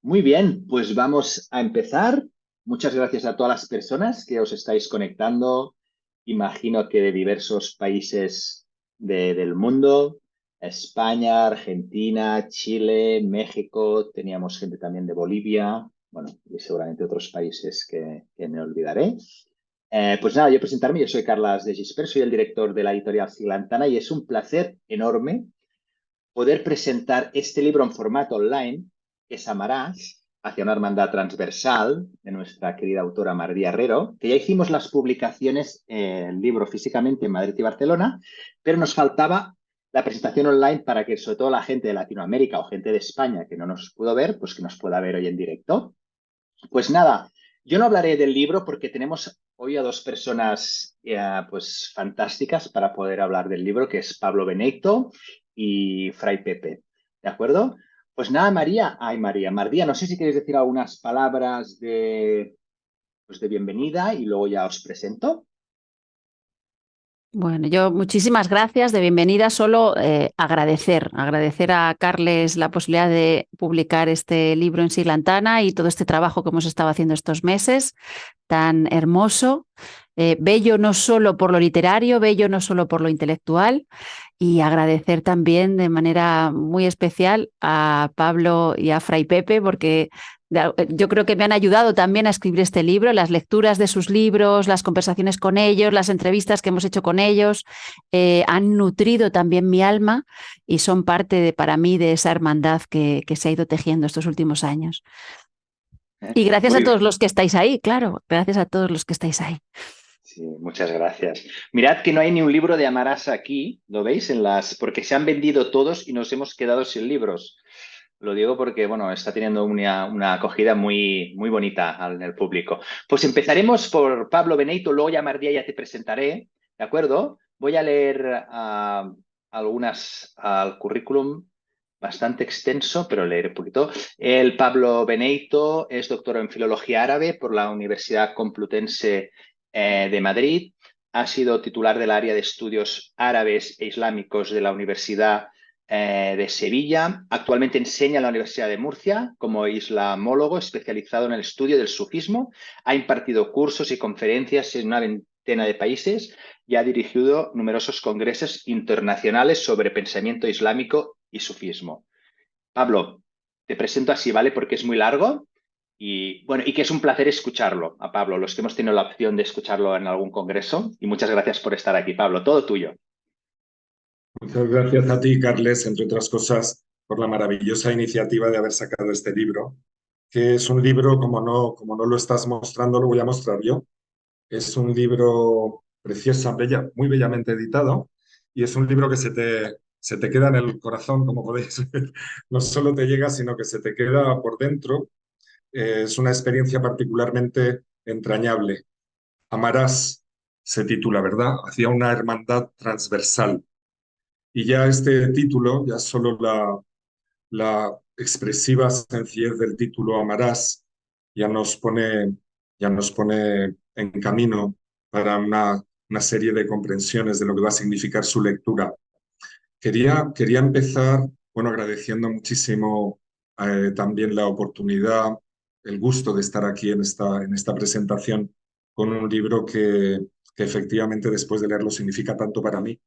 Muy bien, pues vamos a empezar. Muchas gracias a todas las personas que os estáis conectando. Imagino que de diversos países del mundo, España, Argentina, Chile, México, teníamos gente también de Bolivia, bueno, y seguramente otros países que me olvidaré. Pues nada, yo presentarme, yo soy Carlas de Gisper, soy el director de la editorial Silantana y es un placer enorme poder presentar este libro en formato online, que es Amarás, hacia una hermandad transversal de nuestra querida autora María Herrero, que ya hicimos las publicaciones, el libro físicamente en Madrid y Barcelona, pero nos faltaba la presentación online para que sobre todo la gente de Latinoamérica o gente de España que no nos pudo ver, pues que nos pueda ver hoy en directo. Pues nada, yo no hablaré del libro porque tenemos hoy a dos personas pues fantásticas para poder hablar del libro, que es Pablo Benedicto y Fray Pepe. ¿De acuerdo? Pues nada, María, no sé si queréis decir algunas palabras pues de bienvenida y luego ya os presento. Bueno, yo muchísimas gracias de bienvenida. Solo agradecer a Carles la posibilidad de publicar este libro en Silantana y todo este trabajo que hemos estado haciendo estos meses, tan hermoso, bello no solo por lo literario, bello no solo por lo intelectual, y agradecer también de manera muy especial a Pablo y a Fray Pepe porque yo creo que me han ayudado también a escribir este libro, las lecturas de sus libros, las conversaciones con ellos, las entrevistas que hemos hecho con ellos, han nutrido también mi alma y son parte para mí de esa hermandad que se ha ido tejiendo estos últimos años. Y gracias a Muy todos bien. los que estáis ahí, claro, gracias a todos los que estáis ahí. Sí, muchas gracias. Mirad que no hay ni un libro de Amarás aquí, ¿lo veis? Porque se han vendido todos y nos hemos quedado sin libros. Lo digo porque, bueno, está teniendo una acogida muy bonita en el público. Pues empezaremos por Pablo Benito, luego ya Mardía ya te presentaré, ¿de acuerdo? Voy a leer algunas al currículum, bastante extenso, pero leeré un poquito. El Pablo Benito es doctor en Filología Árabe por la Universidad Complutense de Madrid. Ha sido titular del área de estudios árabes e islámicos de la Universidad de Sevilla. Actualmente enseña en la Universidad de Murcia como islamólogo especializado en el estudio del sufismo. Ha impartido cursos y conferencias en una veintena de países y ha dirigido numerosos congresos internacionales sobre pensamiento islámico y sufismo. Pablo, te presento así, ¿vale? Porque es muy largo y bueno, y que es un placer escucharlo a Pablo, los que hemos tenido la opción de escucharlo en algún congreso. Y muchas gracias por estar aquí, Pablo. Todo tuyo. Muchas gracias a ti, Carles, entre otras cosas, por la maravillosa iniciativa de haber sacado este libro, que es un libro, como no lo estás mostrando, lo voy a mostrar yo. Es un libro preciosa, bella, muy bellamente editado, y es un libro que se te queda en el corazón, como podéis ver. No solo te llega, sino que se te queda por dentro. Es una experiencia particularmente entrañable. Amarás se titula, ¿verdad? Hacia una hermandad transversal. Y ya este título, ya solo la expresiva sencillez del título Amarás, ya nos pone en camino para una serie de comprensiones de lo que va a significar su lectura. Quería empezar, bueno, agradeciendo muchísimo también la oportunidad, el gusto de estar aquí en esta presentación con un libro que efectivamente después de leerlo significa tanto para mí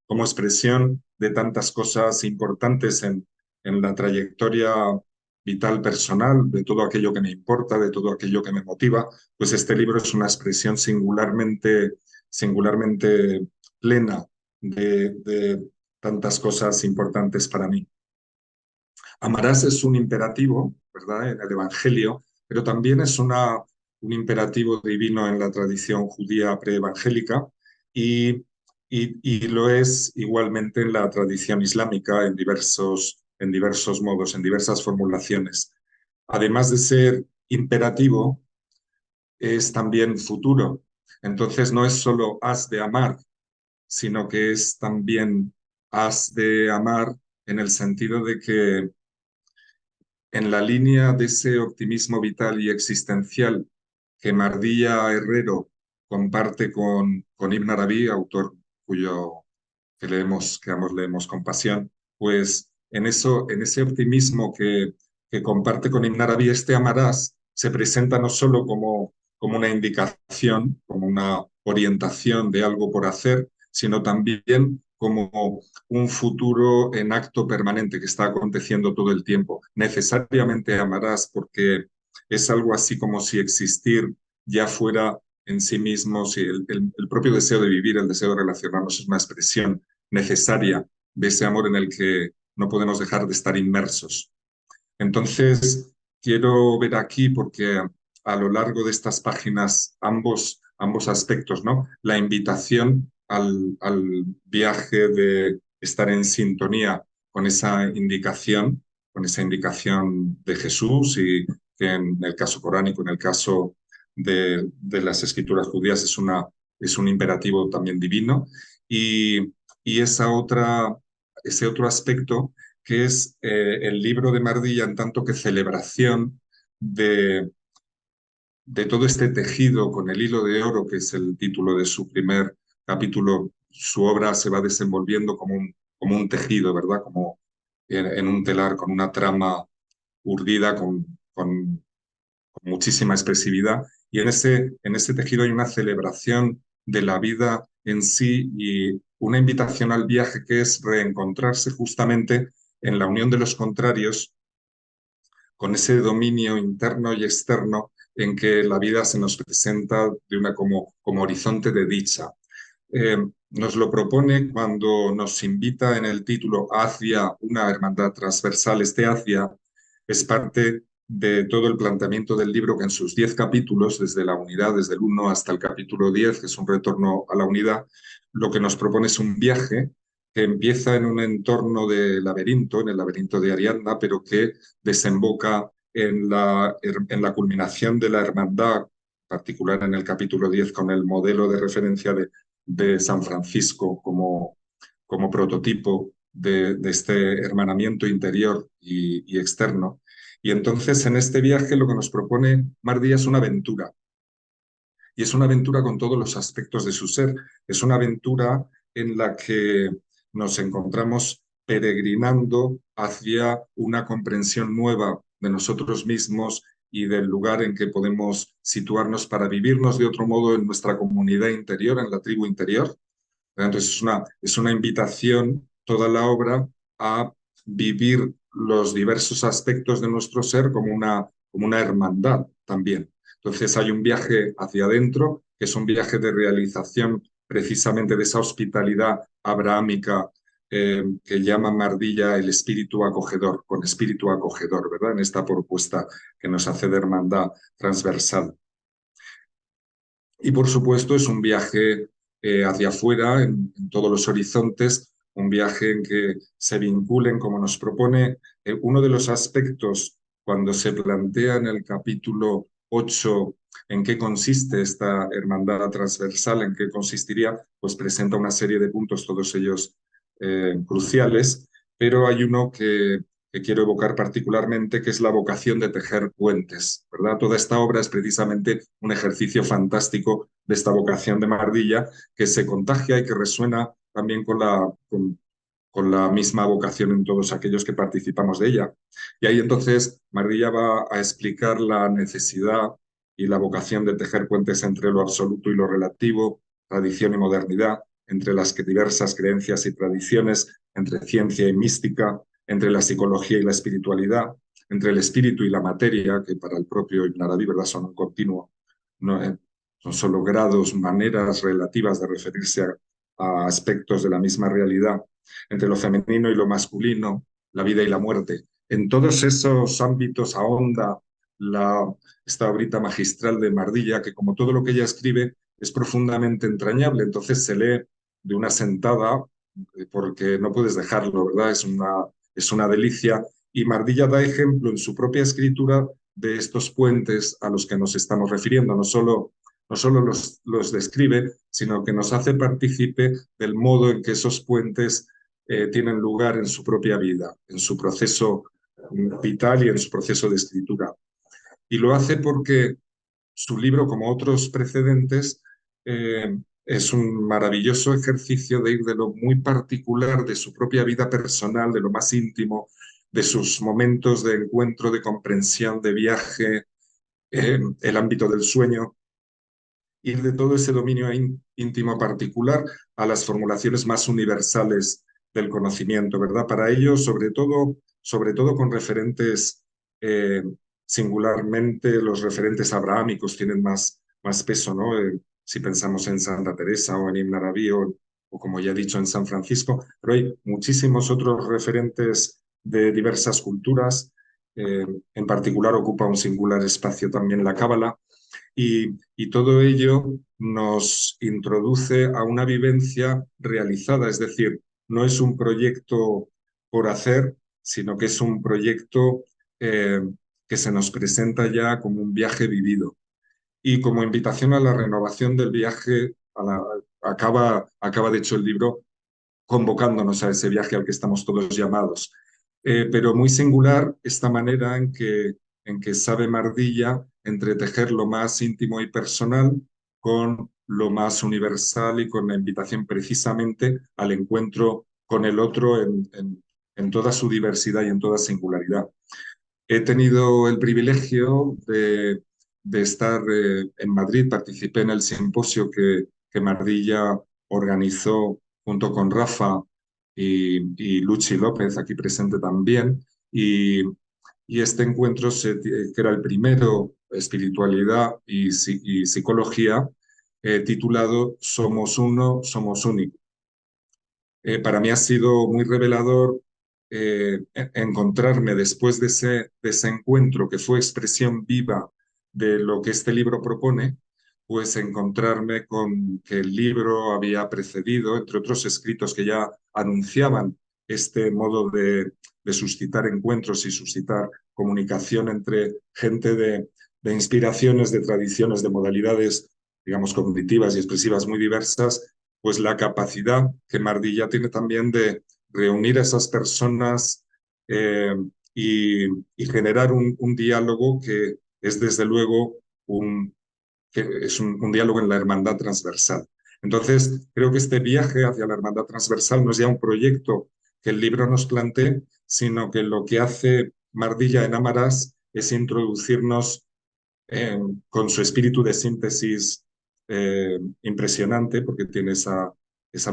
como expresión de tantas cosas importantes en la trayectoria vital personal, de todo aquello que me importa, de todo aquello que me motiva, pues este libro es una expresión singularmente plena de tantas cosas importantes para mí. Amarás es un imperativo, ¿verdad?, en el Evangelio, pero también es un imperativo divino en la tradición judía preevangélica y, y lo es igualmente en la tradición islámica en diversos modos, en diversas formulaciones. Además de ser imperativo, es también futuro. Entonces no es solo has de amar, sino que es también has de amar en el sentido de que en la línea de ese optimismo vital y existencial que Mardía Herrero comparte con Ibn Arabi, autor que leemos, que ambos leemos con pasión, pues en ese optimismo que comparte con Ibn Arabi, este amarás se presenta no solo como una indicación, como una orientación de algo por hacer, sino también como un futuro en acto permanente que está aconteciendo todo el tiempo. Necesariamente amarás porque es algo así como si existir ya fuera en sí mismo, si el propio deseo de vivir, el deseo de relacionarnos es una expresión necesaria de ese amor en el que no podemos dejar de estar inmersos. Entonces, quiero ver aquí, porque a lo largo de estas páginas, ambos aspectos, ¿no? La invitación al viaje de estar en sintonía con esa indicación de Jesús y que en el caso coránico, en el caso de las escrituras judías, es un imperativo también divino. Y ese otro aspecto que es el libro de Mardilla en tanto que celebración de, de todo este tejido con el hilo de oro, que es el título de su primer capítulo. Su obra se va desenvolviendo como un tejido, ¿verdad? Como en un telar, con una trama urdida, con muchísima expresividad. Y en ese tejido hay una celebración de la vida en sí y una invitación al viaje que es reencontrarse justamente en la unión de los contrarios, con ese dominio interno y externo en que la vida se nos presenta como horizonte de dicha. Nos lo propone cuando nos invita en el título hacia una hermandad transversal. Este hacia es parte de todo el planteamiento del libro, que en sus 10 capítulos, desde la unidad, desde el 1 hasta el capítulo 10, que es un retorno a la unidad, lo que nos propone es un viaje que empieza en un entorno de laberinto, en el laberinto de Ariadna, pero que desemboca en la culminación de la hermandad, particular en el capítulo 10, con el modelo de referencia de San Francisco como prototipo de este hermanamiento interior y externo. Y entonces en este viaje lo que nos propone Mardilla es una aventura. Y es una aventura con todos los aspectos de su ser. Es una aventura en la que nos encontramos peregrinando hacia una comprensión nueva de nosotros mismos y del lugar en que podemos situarnos para vivirnos de otro modo en nuestra comunidad interior, en la tribu interior. Entonces es una invitación, toda la obra, a vivir los diversos aspectos de nuestro ser como una hermandad también. Entonces hay un viaje hacia adentro, que es un viaje de realización precisamente de esa hospitalidad abrahámica que llama Mardilla el espíritu acogedor, con espíritu acogedor, ¿verdad? En esta propuesta que nos hace de hermandad transversal. Y por supuesto es un viaje hacia afuera, en todos los horizontes, un viaje en que se vinculen, como nos propone uno de los aspectos cuando se plantea en el capítulo 8 en qué consiste esta hermandad transversal, en qué consistiría, pues presenta una serie de puntos, todos ellos cruciales, pero hay uno que quiero evocar particularmente, que es la vocación de tejer puentes, ¿verdad? Toda esta obra es precisamente un ejercicio fantástico de esta vocación de Mardilla, que se contagia y que resuena también con la misma vocación en todos aquellos que participamos de ella. Y ahí entonces Mardilla va a explicar la necesidad y la vocación de tejer puentes entre lo absoluto y lo relativo, tradición y modernidad, entre las diversas creencias y tradiciones, entre ciencia y mística, entre la psicología y la espiritualidad, entre el espíritu y la materia, que para el propio Ibn Arabi, ¿verdad?, son un continuo, no, son solo grados, maneras relativas de referirse a aspectos de la misma realidad, entre lo femenino y lo masculino, la vida y la muerte. En todos esos ámbitos ahonda esta obrita magistral de Mardilla, que como todo lo que ella escribe es profundamente entrañable, entonces se lee de una sentada porque no puedes dejarlo, ¿verdad? Es una delicia. Y Mardilla da ejemplo en su propia escritura de estos puentes a los que nos estamos refiriendo. No solo los describe, sino que nos hace partícipe del modo en que esos puentes tienen lugar en su propia vida, en su proceso vital y en su proceso de escritura. Y lo hace porque su libro, como otros precedentes, es un maravilloso ejercicio de ir de lo muy particular de su propia vida personal, de lo más íntimo, de sus momentos de encuentro, de comprensión, de viaje, el ámbito del sueño, ir de todo ese dominio íntimo particular a las formulaciones más universales del conocimiento, ¿verdad? Para ello, sobre todo con referentes, singularmente los referentes abrahámicos tienen más peso, ¿no? Si pensamos en Santa Teresa o en Ibn Arabi o como ya he dicho en San Francisco, pero hay muchísimos otros referentes de diversas culturas. En particular ocupa un singular espacio también la Cábala. Y todo ello nos introduce a una vivencia realizada, es decir, no es un proyecto por hacer, sino que es un proyecto eh, que se nos presenta ya como un viaje vivido. Y como invitación a la renovación del viaje, acaba de hecho el libro convocándonos a ese viaje al que estamos todos llamados. Pero muy singular esta manera en que sabe Mardilla entretejer lo más íntimo y personal con lo más universal y con la invitación precisamente al encuentro con el otro en toda su diversidad y en toda singularidad. He tenido el privilegio de estar en Madrid, participé en el simposio que Mardilla organizó junto con Rafa y Luchi López, aquí presente también, y este encuentro, que era el primero, espiritualidad y psicología, titulado Somos uno, somos único. Para mí ha sido muy revelador encontrarme después de ese encuentro que fue expresión viva de lo que este libro propone, pues encontrarme con que el libro había precedido, entre otros escritos que ya anunciaban este modo de suscitar encuentros y suscitar comunicación entre gente de inspiraciones, de tradiciones, de modalidades, digamos, cognitivas y expresivas muy diversas, pues la capacidad que Mardilla tiene también de reunir a esas personas eh, y generar un diálogo que es desde luego un diálogo en la hermandad transversal. Entonces, creo que este viaje hacia la hermandad transversal no es ya un proyecto que el libro nos plantee, sino que lo que hace Mardilla en Amarás es introducirnos con su espíritu de síntesis impresionante, porque tiene esa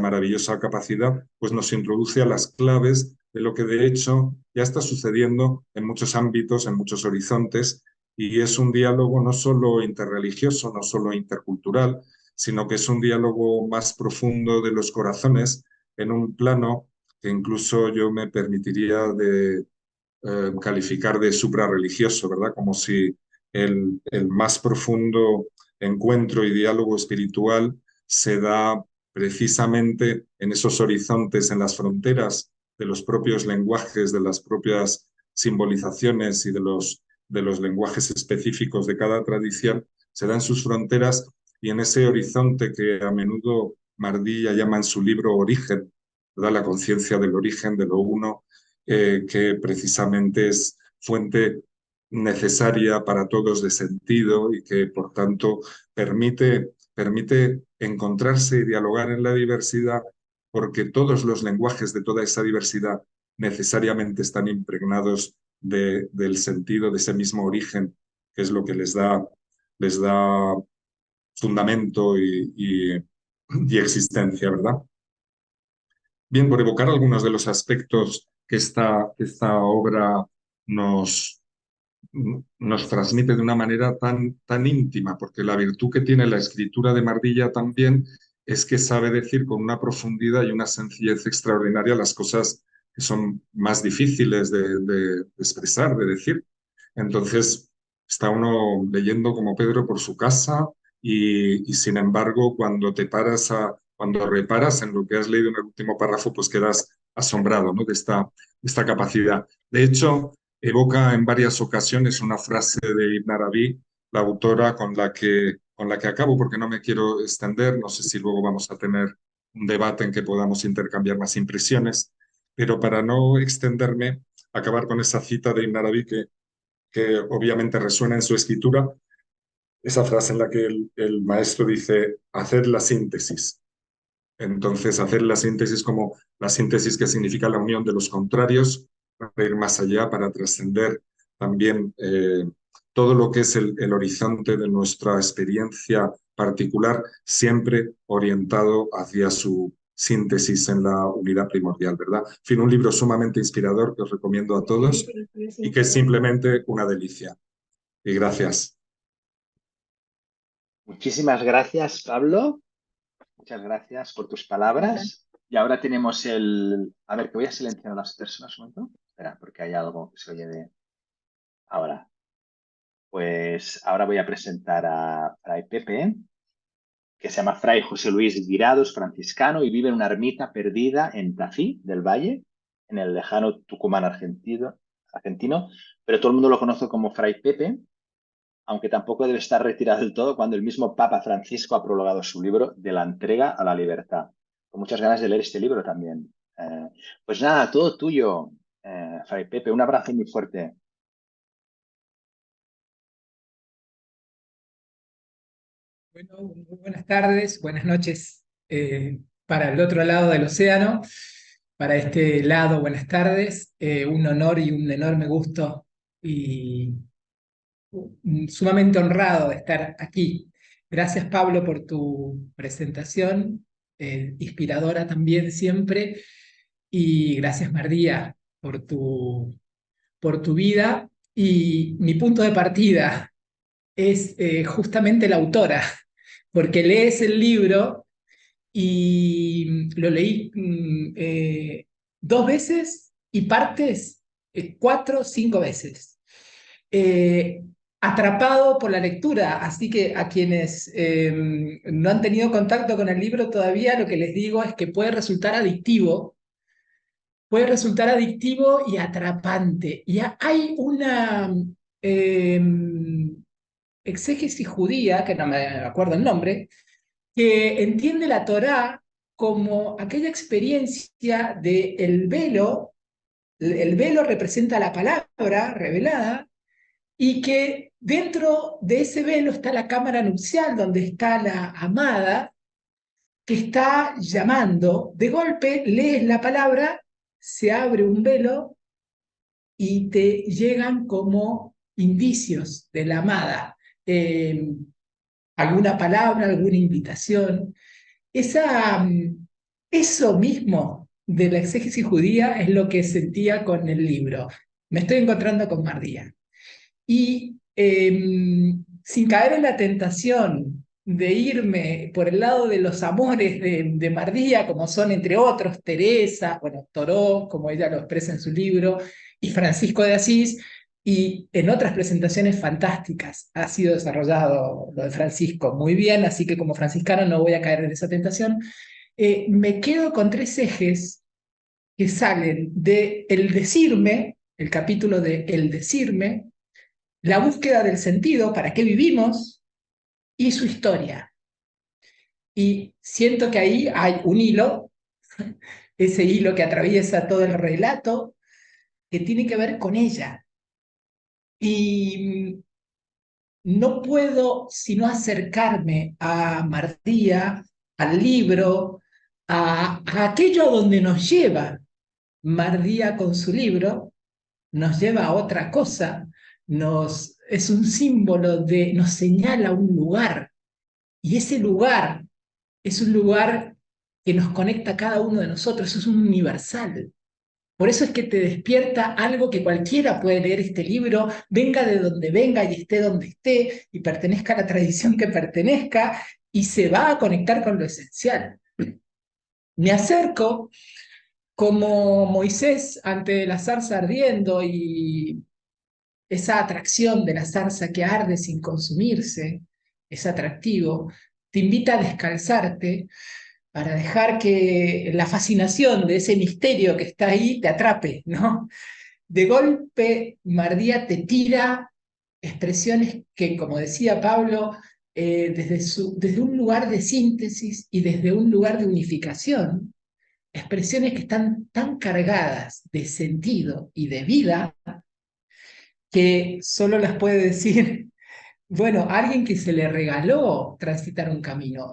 maravillosa capacidad, pues nos introduce a las claves de lo que de hecho ya está sucediendo en muchos ámbitos, en muchos horizontes, y es un diálogo no solo interreligioso, no solo intercultural, sino que es un diálogo más profundo de los corazones en un plano que incluso yo me permitiría de calificar de suprarreligioso, ¿verdad? Como si el más profundo encuentro y diálogo espiritual se da precisamente en esos horizontes, en las fronteras de los propios lenguajes, de las propias simbolizaciones y de los lenguajes específicos de cada tradición, se da en sus fronteras y en ese horizonte que a menudo Mardilla llama en su libro origen, ¿verdad? La conciencia del origen, de lo uno, que precisamente es fuente necesaria para todos de sentido y que, por tanto, permite encontrarse y dialogar en la diversidad, porque todos los lenguajes de toda esa diversidad necesariamente están impregnados del sentido de ese mismo origen, que es lo que les da fundamento y existencia, ¿verdad? Bien, por evocar algunos de los aspectos que esta obra nos, nos transmite de una manera tan íntima, porque la virtud que tiene la escritura de Mardilla también es que sabe decir con una profundidad y una sencillez extraordinaria las cosas que son más difíciles de expresar, de decir. Entonces, está uno leyendo como Pedro por su casa y sin embargo, cuando reparas en lo que has leído en el último párrafo, pues quedas asombrado, ¿no? de esta capacidad. De hecho, evoca en varias ocasiones una frase de Ibn Arabi, la autora con la que acabo, porque no me quiero extender, no sé si luego vamos a tener un debate en que podamos intercambiar más impresiones, pero para no extenderme, acabar con esa cita de Ibn Arabi que obviamente resuena en su escritura, esa frase en la que el maestro dice, hacer la síntesis. Entonces, hacer la síntesis como la síntesis que significa la unión de los contrarios, para ir más allá, para trascender también todo lo que es el horizonte de nuestra experiencia particular, siempre orientado hacia su síntesis en la unidad primordial, ¿verdad? En fin, un libro sumamente inspirador que os recomiendo a todos y que es simplemente una delicia. Y gracias. Muchísimas gracias, Pablo. Muchas gracias por tus palabras. Y ahora tenemos el... A ver, que voy a silenciar a las personas un momento. Espera, porque hay algo que se oye de... Ahora. Pues ahora voy a presentar a Fray Pepe, que se llama Fray José Luis Guirados, franciscano, y vive en una ermita perdida en Tafí del Valle, en el lejano Tucumán argentino, pero todo el mundo lo conoce como Fray Pepe, aunque tampoco debe estar retirado del todo cuando el mismo Papa Francisco ha prologado su libro de la entrega a la libertad. Con muchas ganas de leer este libro también. Pues nada, todo tuyo, Fray Pepe. Un abrazo muy fuerte. Bueno, muy buenas tardes, buenas noches para el otro lado del océano. Para este lado, buenas tardes. Un honor y un enorme gusto y sumamente honrado de estar aquí. Gracias, Pablo, por tu presentación, inspiradora también siempre. Y gracias, María, por tu vida. Y mi punto de partida es justamente la autora, porque lees el libro y lo leí 2 veces y partes 4 o 5 veces. Eh, Atrapado por la lectura, así que a quienes no han tenido contacto con el libro todavía, lo que les digo es que puede resultar adictivo y atrapante. Y hay una eh, exégesis judía, que no me acuerdo el nombre, que entiende la Torá como aquella experiencia de el velo representa la palabra revelada, y que dentro de ese velo está la cámara nupcial, donde está la amada, que está llamando. De golpe lees la palabra, se abre un velo y te llegan como indicios de la amada. Alguna palabra, alguna invitación. Esa, eso mismo de la exégesis judía es lo que sentía con el libro. Me estoy encontrando con Mardía. Y sin caer en la tentación de irme por el lado de los amores de Mardía, como son entre otros Teresa, bueno, Toró, como ella lo expresa en su libro, y Francisco de Asís, y en otras presentaciones fantásticas ha sido desarrollado lo de Francisco muy bien, así que como franciscano no voy a caer en esa tentación. Me quedo con 3 ejes que salen de el decirme, el capítulo de el decirme, la búsqueda del sentido, para qué vivimos, y su historia. Y siento que ahí hay un hilo, ese hilo que atraviesa todo el relato, que tiene que ver con ella. Y no puedo sino acercarme a Mardía, al libro, a aquello a donde nos lleva Mardía con su libro, nos lleva a otra cosa, es un símbolo nos señala un lugar, y ese lugar es un lugar que nos conecta a cada uno de nosotros, es un universal. Por eso es que te despierta algo que cualquiera puede leer este libro, venga de donde venga y esté donde esté, y pertenezca a la tradición que pertenezca, y se va a conectar con lo esencial. Me acerco como Moisés ante la zarza ardiendo, y esa atracción de la zarza que arde sin consumirse, es atractivo, te invita a descalzarte para dejar que la fascinación de ese misterio que está ahí te atrape, ¿no? De golpe, Mardía te tira expresiones que, como decía Pablo, desde un lugar de síntesis y desde un lugar de unificación, expresiones que están tan cargadas de sentido y de vida que solo las puede decir, bueno, alguien que se le regaló transitar un camino.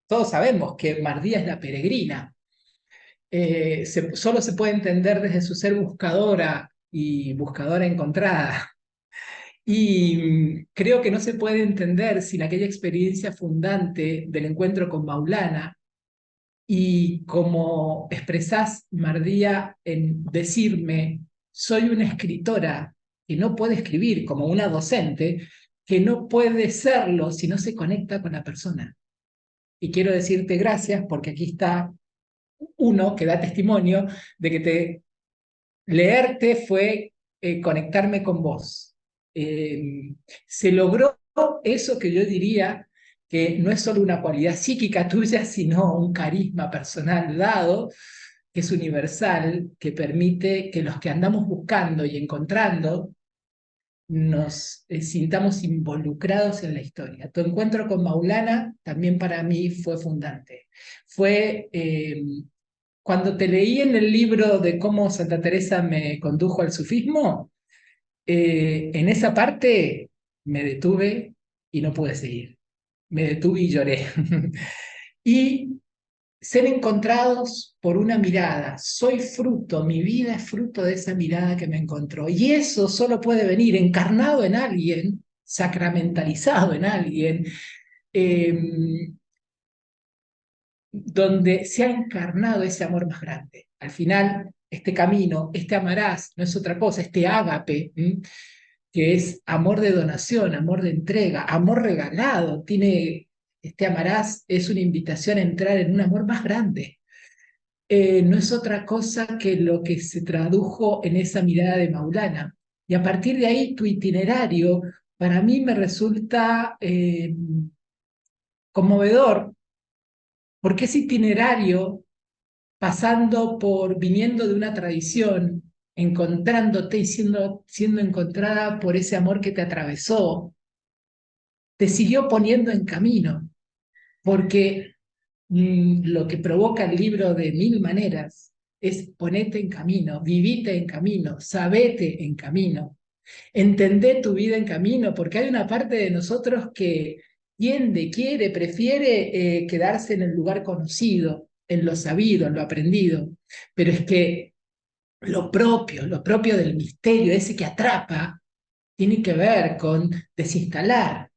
Todos sabemos que Mardía es la peregrina. solo se puede entender desde su ser buscadora y buscadora encontrada. Y creo que no se puede entender sin aquella experiencia fundante del encuentro con Maulana. Y como expresás, Mardía, en decirme, soy una escritora que no puede escribir, como una docente, que no puede serlo si no se conecta con la persona. Y quiero decirte gracias porque aquí está uno que da testimonio de que leerte fue conectarme con vos. Se logró eso que yo diría que no es solo una cualidad psíquica tuya, sino un carisma personal dado, que es universal, que permite que los que andamos buscando y encontrando nos sintamos involucrados en la historia. Tu encuentro con Maulana también para mí fue fundante. Fue cuando te leí en el libro de cómo Santa Teresa me condujo al sufismo, en esa parte me detuve y no pude seguir. Me detuve y lloré. Y ser encontrados por una mirada. Soy fruto, mi vida es fruto de esa mirada que me encontró. Y eso solo puede venir encarnado en alguien, sacramentalizado en alguien, eh, donde se ha encarnado ese amor más grande. Al final, este camino, este amarás, no es otra cosa, este ágape, que es amor de donación, amor de entrega, amor regalado, este amarás es una invitación a entrar en un amor más grande. No es otra cosa que lo que se tradujo en esa mirada de Maulana. Y a partir de ahí, tu itinerario para mí me resulta conmovedor, porque ese itinerario viniendo de una tradición, encontrándote y siendo encontrada por ese amor que te atravesó, te siguió poniendo en camino, porque lo que provoca el libro de Mil Maneras es ponete en camino, vivite en camino, sabete en camino, entendé tu vida en camino, porque hay una parte de nosotros que tiende, quiere, prefiere quedarse en el lugar conocido, en lo sabido, en lo aprendido, pero es que lo propio del misterio, ese que atrapa, tiene que ver con desinstalar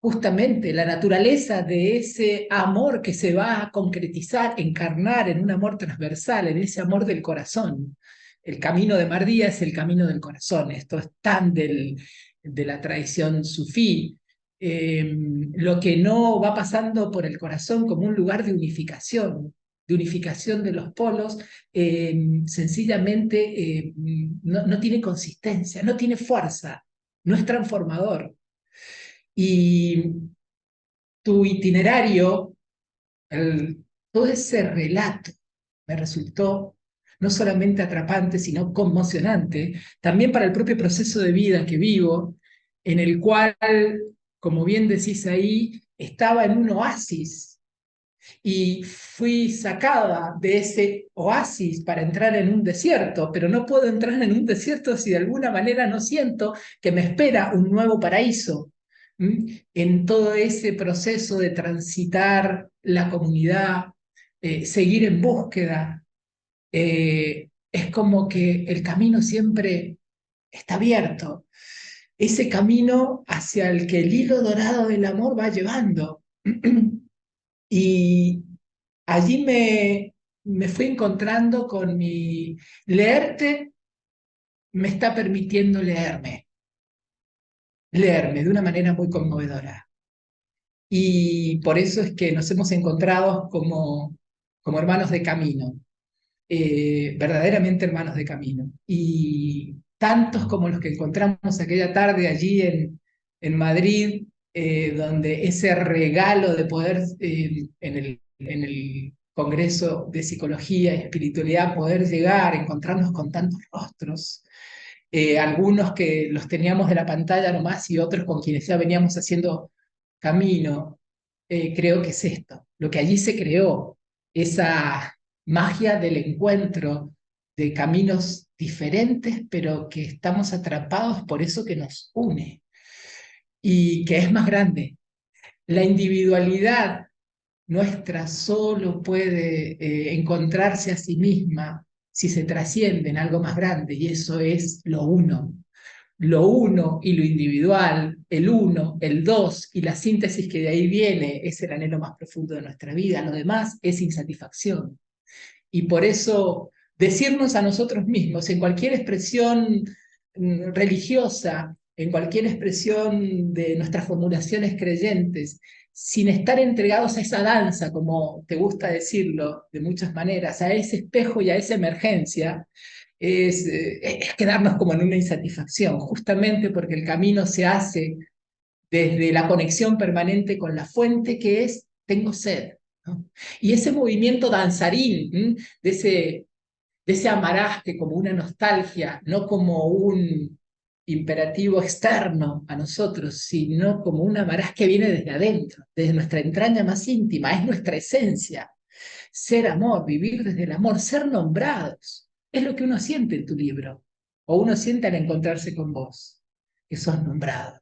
justamente la naturaleza de ese amor que se va a concretizar, encarnar en un amor transversal, en ese amor del corazón. El camino de Mardía es el camino del corazón, esto es tan de la tradición sufí. Lo que no va pasando por el corazón como un lugar de unificación de los polos, sencillamente no tiene consistencia, no tiene fuerza, no es transformador. Y tu itinerario, todo ese relato me resultó no solamente atrapante, sino conmocionante, también para el propio proceso de vida que vivo, en el cual, como bien decís ahí, estaba en un oasis y fui sacada de ese oasis para entrar en un desierto, pero no puedo entrar en un desierto si de alguna manera no siento que me espera un nuevo paraíso. En todo ese proceso de transitar la comunidad, seguir en búsqueda, es como que el camino siempre está abierto, ese camino hacia el que el hilo dorado del amor va llevando. Y allí me fui encontrando con mi... Leerte me está permitiendo leerme de una manera muy conmovedora. Y por eso es que nos hemos encontrado como hermanos de camino, verdaderamente hermanos de camino. Y tantos como los que encontramos aquella tarde allí en Madrid, donde ese regalo de poder en el Congreso de Psicología y Espiritualidad, poder llegar, encontrarnos con tantos rostros, algunos que los teníamos de la pantalla nomás y otros con quienes ya veníamos haciendo camino, creo que es esto, lo que allí se creó, esa magia del encuentro de caminos diferentes, pero que estamos atrapados por eso que nos une y que es más grande. La individualidad nuestra solo puede encontrarse a sí misma si se trasciende en algo más grande, y eso es lo uno. Lo uno y lo individual, el uno, el dos, y la síntesis que de ahí viene es el anhelo más profundo de nuestra vida. Lo demás es insatisfacción. Y por eso decirnos a nosotros mismos, en cualquier expresión religiosa, en cualquier expresión de nuestras formulaciones creyentes, sin estar entregados a esa danza, como te gusta decirlo de muchas maneras, a ese espejo y a esa emergencia, es quedarnos como en una insatisfacción, justamente porque el camino se hace desde la conexión permanente con la fuente, que es tengo sed, ¿no? Y ese movimiento danzarín, de ese amarasque como una nostalgia, no como un imperativo externo a nosotros, sino como un amarasque que viene desde adentro, desde nuestra entraña más íntima, es nuestra esencia. Ser amor, vivir desde el amor, ser nombrados, es lo que uno siente en tu libro, o uno siente al encontrarse con vos, que sos nombrado.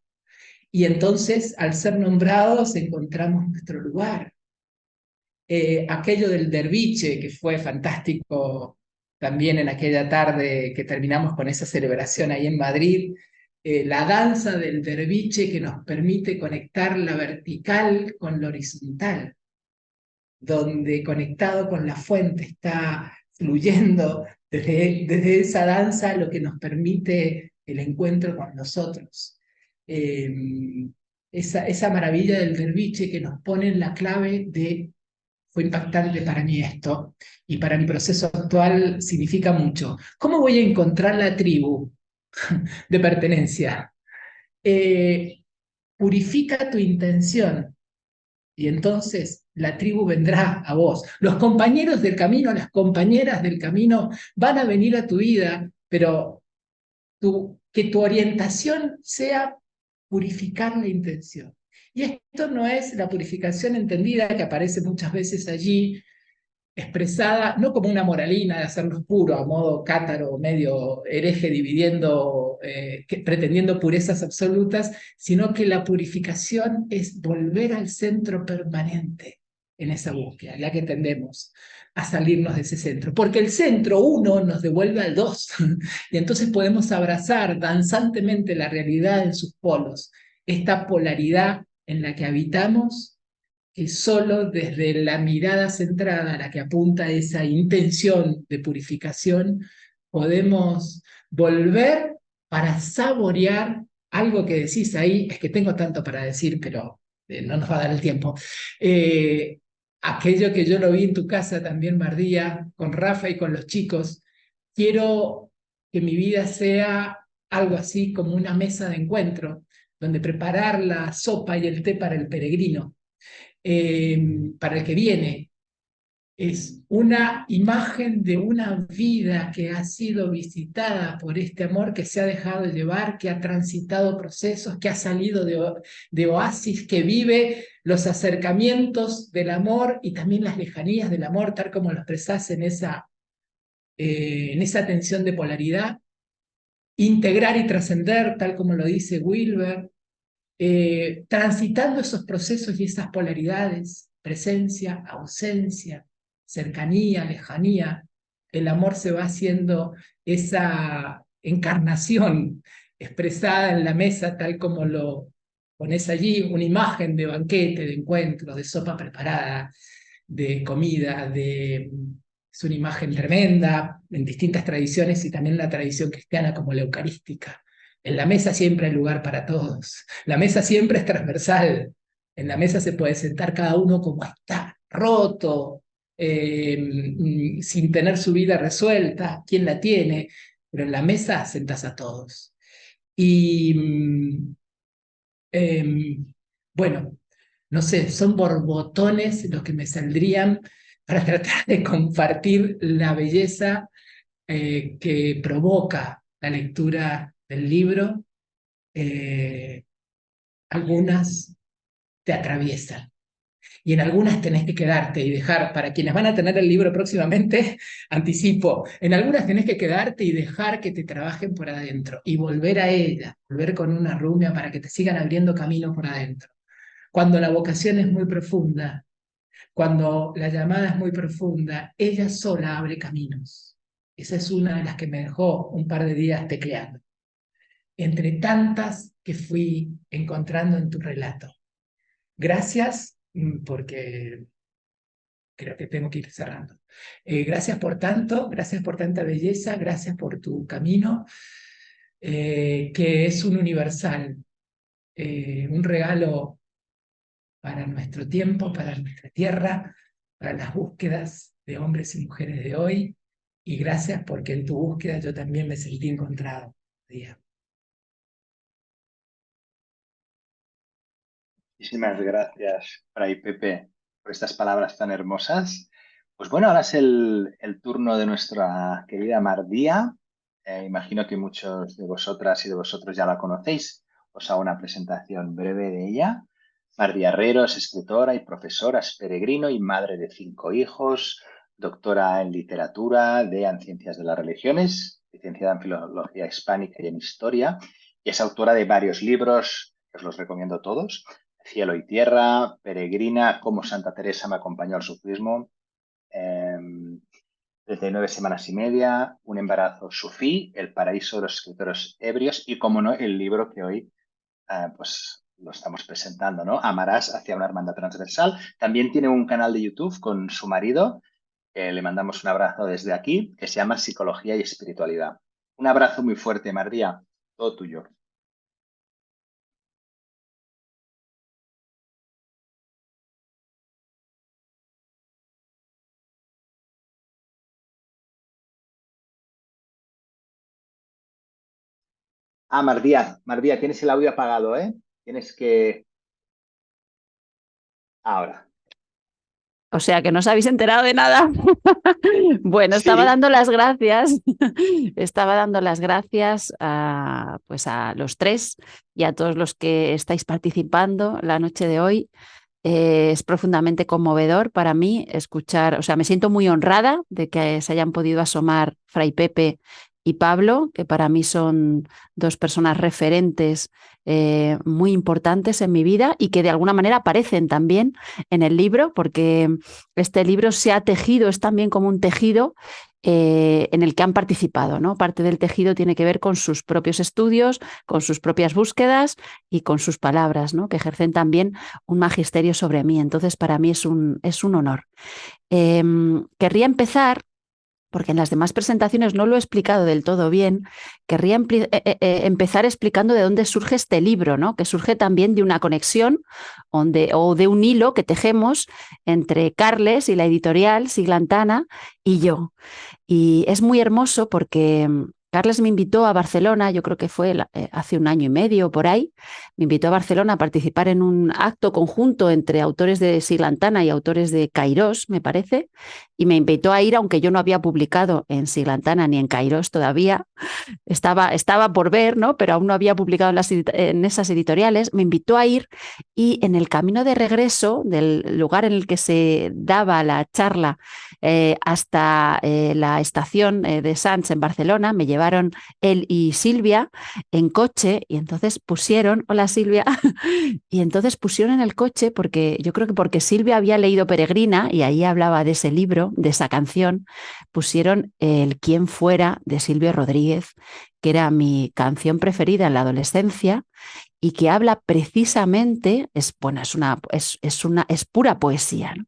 Y entonces, al ser nombrados, encontramos nuestro lugar. Aquello del derviche, que fue fantástico también en aquella tarde que terminamos con esa celebración ahí en Madrid, la danza del derviche que nos permite conectar la vertical con lo horizontal, donde conectado con la fuente está fluyendo desde esa danza lo que nos permite el encuentro con nosotros. Esa maravilla del derviche que nos pone en la clave de fue impactante para mí esto, y para mi proceso actual significa mucho. ¿Cómo voy a encontrar la tribu de pertenencia? Eh, Purifica tu intención y entonces la tribu vendrá a vos. Los compañeros del camino, las compañeras del camino van a venir a tu vida, pero que tu orientación sea purificar la intención. Y esto no es la purificación entendida que aparece muchas veces allí, expresada no como una moralina de hacerlos puro a modo cátaro, medio hereje, dividiendo, pretendiendo purezas absolutas, sino que la purificación es volver al centro permanente en esa búsqueda, ya que tendemos a salirnos de ese centro, porque el centro uno nos devuelve al dos, y entonces podemos abrazar danzantemente la realidad en sus polos, esta polaridad en la que habitamos, que solo desde la mirada centrada a la que apunta esa intención de purificación podemos volver para saborear algo que decís ahí. Es que tengo tanto para decir, pero no nos va a dar el tiempo. Eh, Aquello que yo lo vi en tu casa también, Mardía, con Rafa y con los chicos. Quiero que mi vida sea algo así como una mesa de encuentro, donde preparar la sopa y el té para el peregrino, para el que viene. Es una imagen de una vida que ha sido visitada por este amor, que se ha dejado llevar, que ha transitado procesos, que ha salido de oasis, que vive los acercamientos del amor y también las lejanías del amor, tal como lo expresás en esa tensión de polaridad. Integrar y trascender, tal como lo dice Wilber, transitando esos procesos y esas polaridades, presencia, ausencia, cercanía, lejanía, el amor se va haciendo esa encarnación expresada en la mesa, tal como lo pones allí, una imagen de banquete, de encuentro, de sopa preparada, de comida, es una imagen tremenda en distintas tradiciones y también la tradición cristiana como la eucarística. En la mesa siempre hay lugar para todos. La mesa siempre es transversal. En la mesa se puede sentar cada uno como está, roto, sin tener su vida resuelta. ¿Quién la tiene? Pero en la mesa sentás a todos. Y bueno, no sé, son borbotones los que me saldrían para tratar de compartir la belleza que provoca la lectura del libro. Algunas te atraviesan y en algunas tenés que quedarte y dejar, para quienes van a tener el libro próximamente, anticipo, en algunas tenés que quedarte y dejar que te trabajen por adentro y volver a ella, volver con una rumia para que te sigan abriendo camino por adentro. Cuando la vocación es muy profunda, Cuando la llamada es muy profunda, ella sola abre caminos. Esa es una de las que me dejó un par de días tecleando, entre tantas que fui encontrando en tu relato. Gracias, porque creo que tengo que ir cerrando. Gracias por tanto, gracias por tanta belleza, gracias por tu camino, que es un universal, un regalo para nuestro tiempo, para nuestra tierra, para las búsquedas de hombres y mujeres de hoy. Y gracias porque en tu búsqueda yo también me sentí encontrado. Día. Muchísimas gracias, Fray Pepe, por estas palabras tan hermosas. Pues bueno, ahora es el turno de nuestra querida Mardía. Imagino que muchos de vosotras y de vosotros ya la conocéis. Os hago una presentación breve de ella. Mardía Herrero es escritora y profesora, es peregrino y madre de 5 hijos, doctora en literatura, en ciencias de las religiones, licenciada en filología hispánica y en historia, y es autora de varios libros, que os los recomiendo todos: Cielo y Tierra, Peregrina, Cómo Santa Teresa me acompañó al sufismo, 39 semanas y media, Un embarazo sufí, El paraíso de los escritores ebrios y, como no, el libro que hoy pues lo estamos presentando, ¿no? Amarás hacia una hermandad transversal. También tiene un canal de YouTube con su marido, le mandamos un abrazo desde aquí, que se llama Psicología y Espiritualidad. Un abrazo muy fuerte, Mardía, todo tuyo. Mardía, tienes el audio apagado, ¿eh? Tienes que... Ahora. O sea que no os habéis enterado de nada. Bueno, estaba Sí. dando las gracias. Estaba dando las gracias pues a los tres y a todos los que estáis participando la noche de hoy. Es profundamente conmovedor para mí escuchar, o sea, me siento muy honrada de que se hayan podido asomar Fray Pepe y Pablo, que para mí son dos personas referentes muy importantes en mi vida y que de alguna manera aparecen también en el libro, porque este libro se ha tejido, es también como un tejido en el que han participado, ¿no? Parte del tejido tiene que ver con sus propios estudios, con sus propias búsquedas y con sus palabras, ¿no? Que ejercen también un magisterio sobre mí. Entonces, para mí es un honor. Querría empezar, porque en las demás presentaciones no lo he explicado del todo bien, querría empezar explicando de dónde surge este libro, ¿no? Que surge también de una conexión o de un hilo que tejemos entre Carles y la editorial Siglantana y yo. Y es muy hermoso porque Carles me invitó a Barcelona, yo creo que fue hace 1 año y medio por ahí, me invitó a Barcelona a participar en un acto conjunto entre autores de Siglantana y autores de Cairós, me parece, y me invitó a ir, aunque yo no había publicado en Siglantana ni en Cairós todavía, estaba por ver, ¿no? Pero aún no había publicado en esas editoriales, me invitó a ir y en el camino de regreso del lugar en el que se daba la charla hasta la estación de Sants en Barcelona, me llevaron él y Silvia en coche y entonces pusieron, hola Silvia, y entonces pusieron en el coche, porque yo creo que porque Silvia había leído Peregrina y ahí hablaba de ese libro, de esa canción, pusieron el Quién fuera de Silvio Rodríguez, que era mi canción preferida en la adolescencia y que habla precisamente, es pura poesía, ¿no?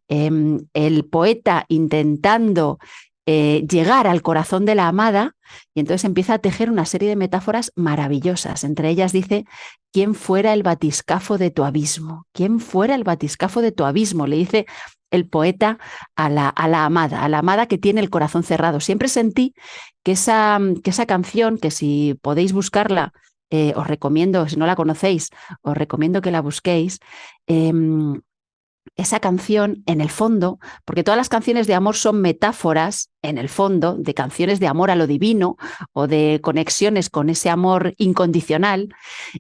El poeta intentando llegar al corazón de la amada y entonces empieza a tejer una serie de metáforas maravillosas. Entre ellas dice: ¿quién fuera el batiscafo de tu abismo? ¿Quién fuera el batiscafo de tu abismo? Le dice el poeta a la amada que tiene el corazón cerrado. Siempre sentí que esa canción, que si podéis buscarla, os recomiendo, si no la conocéis, os recomiendo que la busquéis. Esa canción, en el fondo, porque todas las canciones de amor son metáforas en el fondo, de canciones de amor a lo divino o de conexiones con ese amor incondicional.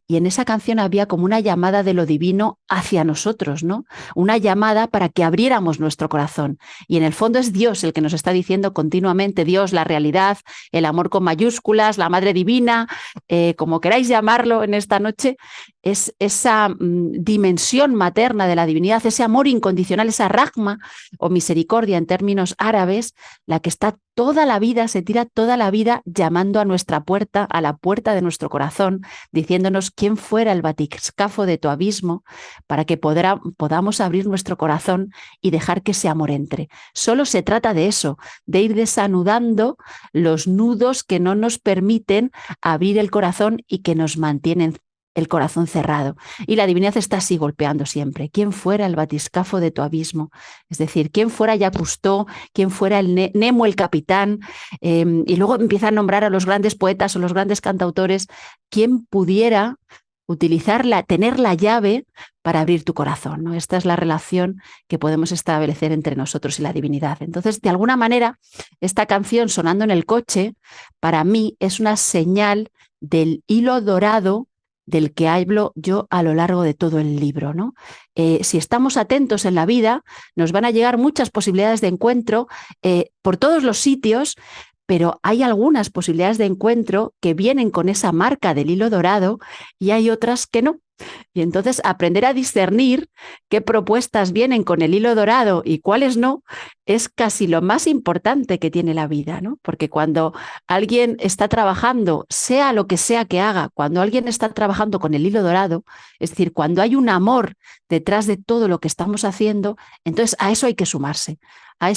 Y en esa canción había como una llamada de lo divino hacia nosotros, ¿no? Una llamada para que abriéramos nuestro corazón. Y en el fondo es Dios el que nos está diciendo continuamente, Dios, la realidad, el amor con mayúsculas, la Madre Divina, como queráis llamarlo en esta noche, es esa dimensión materna de la divinidad, ese amor incondicional, esa rahma o misericordia en términos árabes, la que está toda la vida, se tira toda la vida llamando a nuestra puerta, a la puerta de nuestro corazón, diciéndonos quién fuera el batiscafo de tu abismo para que podamos abrir nuestro corazón y dejar que ese amor entre. Solo se trata de eso, de ir desanudando los nudos que no nos permiten abrir el corazón y que nos mantienen el corazón cerrado. Y la divinidad está así golpeando siempre. ¿Quién fuera el batiscafo de tu abismo? Es decir, ¿quién fuera Jacques Cousteau? ¿Quién fuera el Nemo el capitán? Y luego empieza a nombrar a los grandes poetas o los grandes cantautores. ¿Quién pudiera tener la llave para abrir tu corazón, ¿no? Esta es la relación que podemos establecer entre nosotros y la divinidad. Entonces, de alguna manera, esta canción sonando en el coche, para mí es una señal del hilo dorado del que hablo yo a lo largo de todo el libro, ¿no? Si estamos atentos en la vida, nos van a llegar muchas posibilidades de encuentro por todos los sitios, pero hay algunas posibilidades de encuentro que vienen con esa marca del hilo dorado y hay otras que no. Y entonces aprender a discernir qué propuestas vienen con el hilo dorado y cuáles no es casi lo más importante que tiene la vida, ¿no? Porque cuando alguien está trabajando, sea lo que sea que haga, cuando alguien está trabajando con el hilo dorado, es decir, cuando hay un amor detrás de todo lo que estamos haciendo, entonces a eso hay que sumarse, a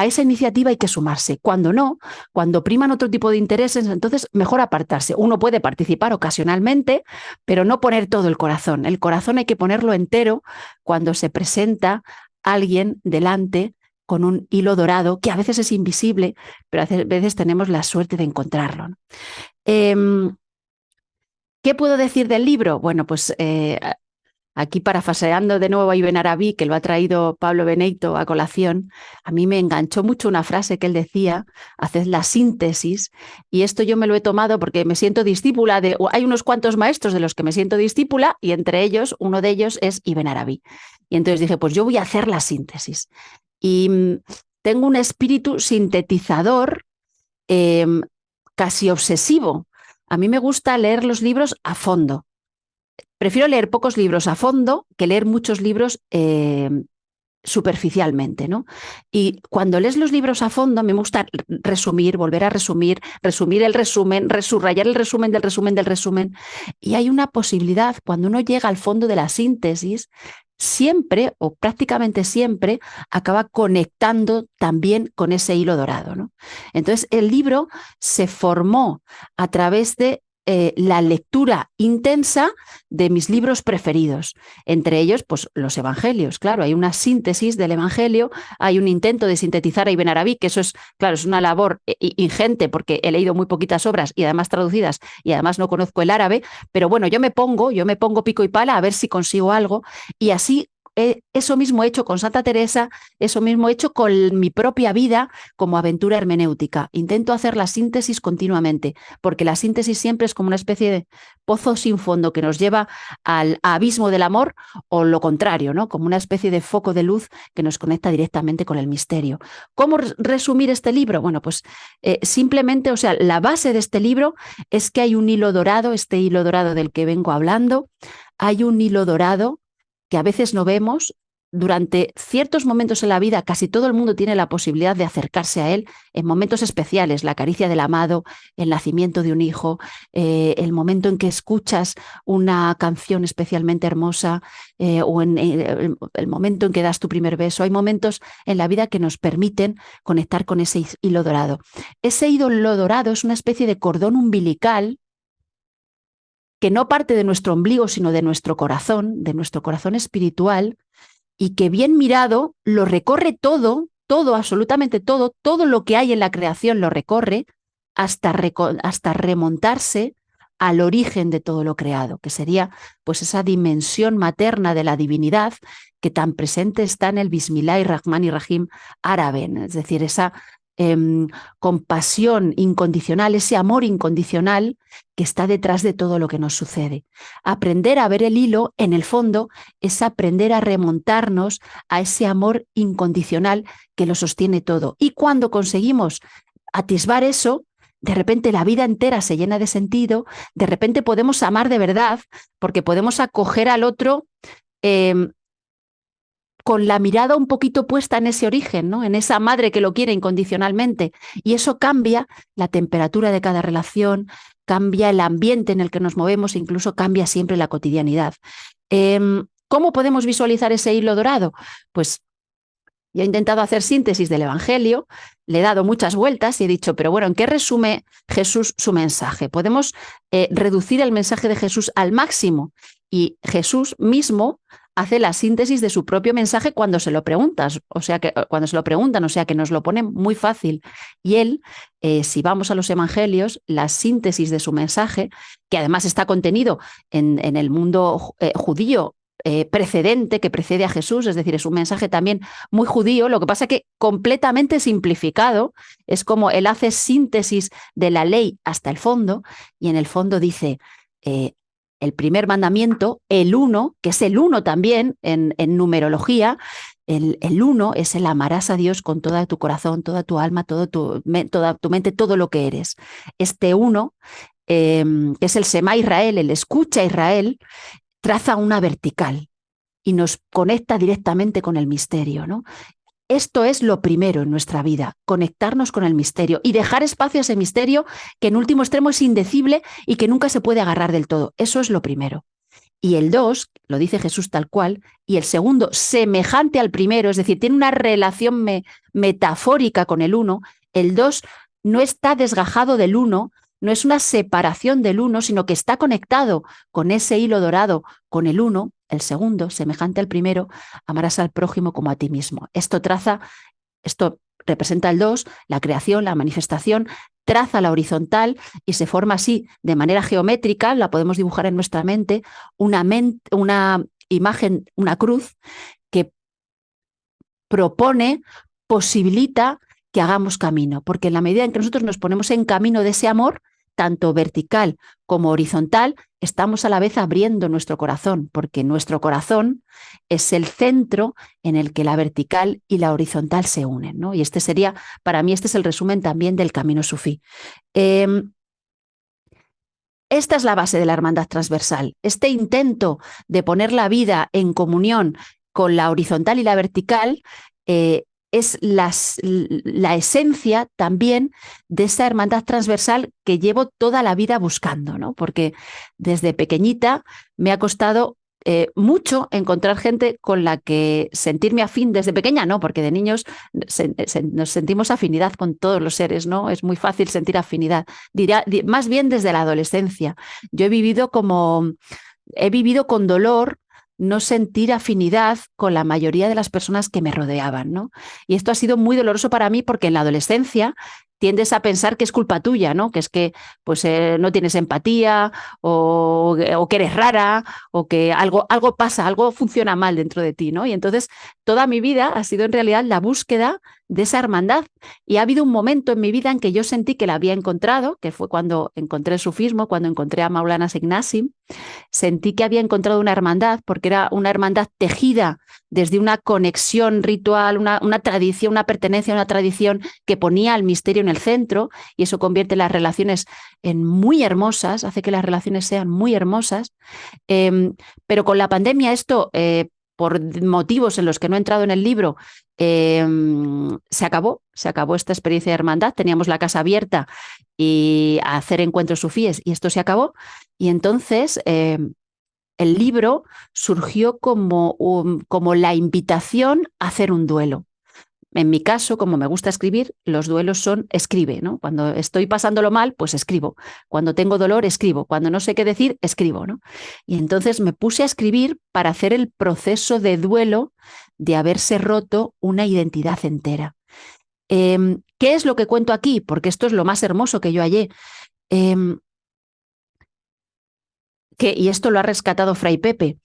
esa iniciativa hay que sumarse. Cuando no, cuando priman otro tipo de intereses, entonces mejor apartarse. Uno puede participar ocasionalmente, pero no poner todo el corazón. El corazón hay que ponerlo entero cuando se presenta alguien delante con un hilo dorado, que a veces es invisible, pero a veces tenemos la suerte de encontrarlo, ¿no? ¿Qué puedo decir del libro? Bueno, pues aquí parafraseando de nuevo a Ibn Arabi, que lo ha traído Pablo Beneyto a colación, a mí me enganchó mucho una frase que él decía, haced la síntesis, y esto yo me lo he tomado porque me siento discípula hay unos cuantos maestros de los que me siento discípula, y entre ellos, uno de ellos es Ibn Arabi. Y entonces dije, pues yo voy a hacer la síntesis. Y tengo un espíritu sintetizador casi obsesivo. A mí me gusta leer los libros a fondo. Prefiero leer pocos libros a fondo que leer muchos libros superficialmente, ¿no? Y cuando lees los libros a fondo, me gusta resumir, volver a resumir el resumen, subrayar el resumen del resumen del resumen. Y hay una posibilidad, cuando uno llega al fondo de la síntesis, siempre o prácticamente siempre acaba conectando también con ese hilo dorado, ¿no? Entonces, el libro se formó a través de la lectura intensa de mis libros preferidos, entre ellos pues los evangelios. Claro, hay una síntesis del evangelio, hay un intento de sintetizar a Ibn Arabi, que eso es, claro, es una labor ingente porque he leído muy poquitas obras y además traducidas y además no conozco el árabe, pero bueno, yo me pongo pico y pala a ver si consigo algo, y así eso mismo he hecho con Santa Teresa, eso mismo he hecho con mi propia vida como aventura hermenéutica. Intento hacer la síntesis continuamente, porque la síntesis siempre es como una especie de pozo sin fondo que nos lleva al abismo del amor, o lo contrario, ¿no? Como una especie de foco de luz que nos conecta directamente con el misterio. ¿Cómo resumir este libro? Bueno, pues simplemente, o sea, la base de este libro es que hay un hilo dorado, este hilo dorado del que vengo hablando, hay un hilo dorado que a veces no vemos. Durante ciertos momentos en la vida casi todo el mundo tiene la posibilidad de acercarse a él en momentos especiales, la caricia del amado, el nacimiento de un hijo, el momento en que escuchas una canción especialmente hermosa, o en el momento en que das tu primer beso. Hay momentos en la vida que nos permiten conectar con ese hilo dorado. Ese hilo dorado es una especie de cordón umbilical que no parte de nuestro ombligo, sino de nuestro corazón espiritual, y que bien mirado lo recorre todo, absolutamente todo lo que hay en la creación lo recorre hasta remontarse al origen de todo lo creado, que sería pues esa dimensión materna de la divinidad que tan presente está en el Bismillahir-Rahmanir-Rahim árabe, es decir, esa compasión incondicional, ese amor incondicional que está detrás de todo lo que nos sucede. Aprender a ver el hilo, en el fondo, es aprender a remontarnos a ese amor incondicional que lo sostiene todo. Y cuando conseguimos atisbar eso, de repente la vida entera se llena de sentido, de repente podemos amar de verdad, porque podemos acoger al otro con la mirada un poquito puesta en ese origen, ¿no? En esa madre que lo quiere incondicionalmente. Y eso cambia la temperatura de cada relación, cambia el ambiente en el que nos movemos, incluso cambia siempre la cotidianidad. ¿Cómo podemos visualizar ese hilo dorado? Pues yo he intentado hacer síntesis del Evangelio, le he dado muchas vueltas y he dicho, pero bueno, ¿en qué resume Jesús su mensaje? Podemos reducir el mensaje de Jesús al máximo, y Jesús mismo hace la síntesis de su propio mensaje cuando se lo preguntas, o sea que cuando se lo preguntan, o sea que nos lo ponen muy fácil. Y él, si vamos a los evangelios, la síntesis de su mensaje, que además está contenido en el mundo judío precedente, que precede a Jesús, es decir, es un mensaje también muy judío, lo que pasa que completamente simplificado, es como él hace síntesis de la ley hasta el fondo, y en el fondo dice, el primer mandamiento, el uno, que es el uno también en numerología, el uno es el amarás a Dios con toda tu corazón, toda tu alma, toda tu mente, todo lo que eres. Este uno, que es el Shema Israel, el escucha Israel, traza una vertical y nos conecta directamente con el misterio, ¿no? Esto es lo primero en nuestra vida, conectarnos con el misterio y dejar espacio a ese misterio que en último extremo es indecible y que nunca se puede agarrar del todo. Eso es lo primero. Y el 2, lo dice Jesús tal cual, y el segundo, semejante al primero, es decir, tiene una relación metafórica con el 1. El 2 no está desgajado del 1, no es una separación del 1, sino que está conectado con ese hilo dorado, con el 1. El segundo, semejante al primero, amarás al prójimo como a ti mismo. Esto representa el 2, la creación, la manifestación, traza la horizontal y se forma así de manera geométrica, la podemos dibujar en nuestra mente, una imagen, una cruz que propone, posibilita que hagamos camino, porque en la medida en que nosotros nos ponemos en camino de ese amor, tanto vertical como horizontal, estamos a la vez abriendo nuestro corazón, porque nuestro corazón es el centro en el que la vertical y la horizontal se unen, ¿no? Y para mí, este es el resumen también del camino sufí. Esta es la base de la hermandad transversal. Este intento de poner la vida en comunión con la horizontal y la vertical es la esencia también de esa hermandad transversal que llevo toda la vida buscando, ¿no? Porque desde pequeñita me ha costado mucho encontrar gente con la que sentirme afín. Desde pequeña no, porque de niños nos sentimos afinidad con todos los seres, ¿no? Es muy fácil sentir afinidad. Más bien desde la adolescencia. Yo he vivido con dolor no sentir afinidad con la mayoría de las personas que me rodeaban, ¿no? Y esto ha sido muy doloroso para mí porque en la adolescencia tiendes a pensar que es culpa tuya, ¿no? Que es que pues, no tienes empatía o que eres rara o que algo pasa, algo funciona mal dentro de ti, ¿no? Y entonces toda mi vida ha sido en realidad la búsqueda de esa hermandad. Y ha habido un momento en mi vida en que yo sentí que la había encontrado, que fue cuando encontré el sufismo, cuando encontré a Maulana Ignasi. Sentí que había encontrado una hermandad, porque era una hermandad tejida desde una conexión ritual, una tradición, una pertenencia a una tradición que ponía al misterio en el centro, y eso convierte las relaciones en muy hermosas, hace que las relaciones sean muy hermosas. Pero con la pandemia esto, por motivos en los que no he entrado en el libro, se acabó esta experiencia de hermandad. Teníamos la casa abierta y a hacer encuentros sufíes y esto se acabó. Y entonces el libro surgió como la invitación a hacer un duelo. En mi caso, como me gusta escribir, los duelos son escribe, ¿no? Cuando estoy pasándolo mal, pues escribo. Cuando tengo dolor, escribo. Cuando no sé qué decir, escribo, ¿no? Y entonces me puse a escribir para hacer el proceso de duelo de haberse roto una identidad entera. ¿Qué es lo que cuento aquí? Porque esto es lo más hermoso que yo hallé. y esto lo ha rescatado Fray Pepe,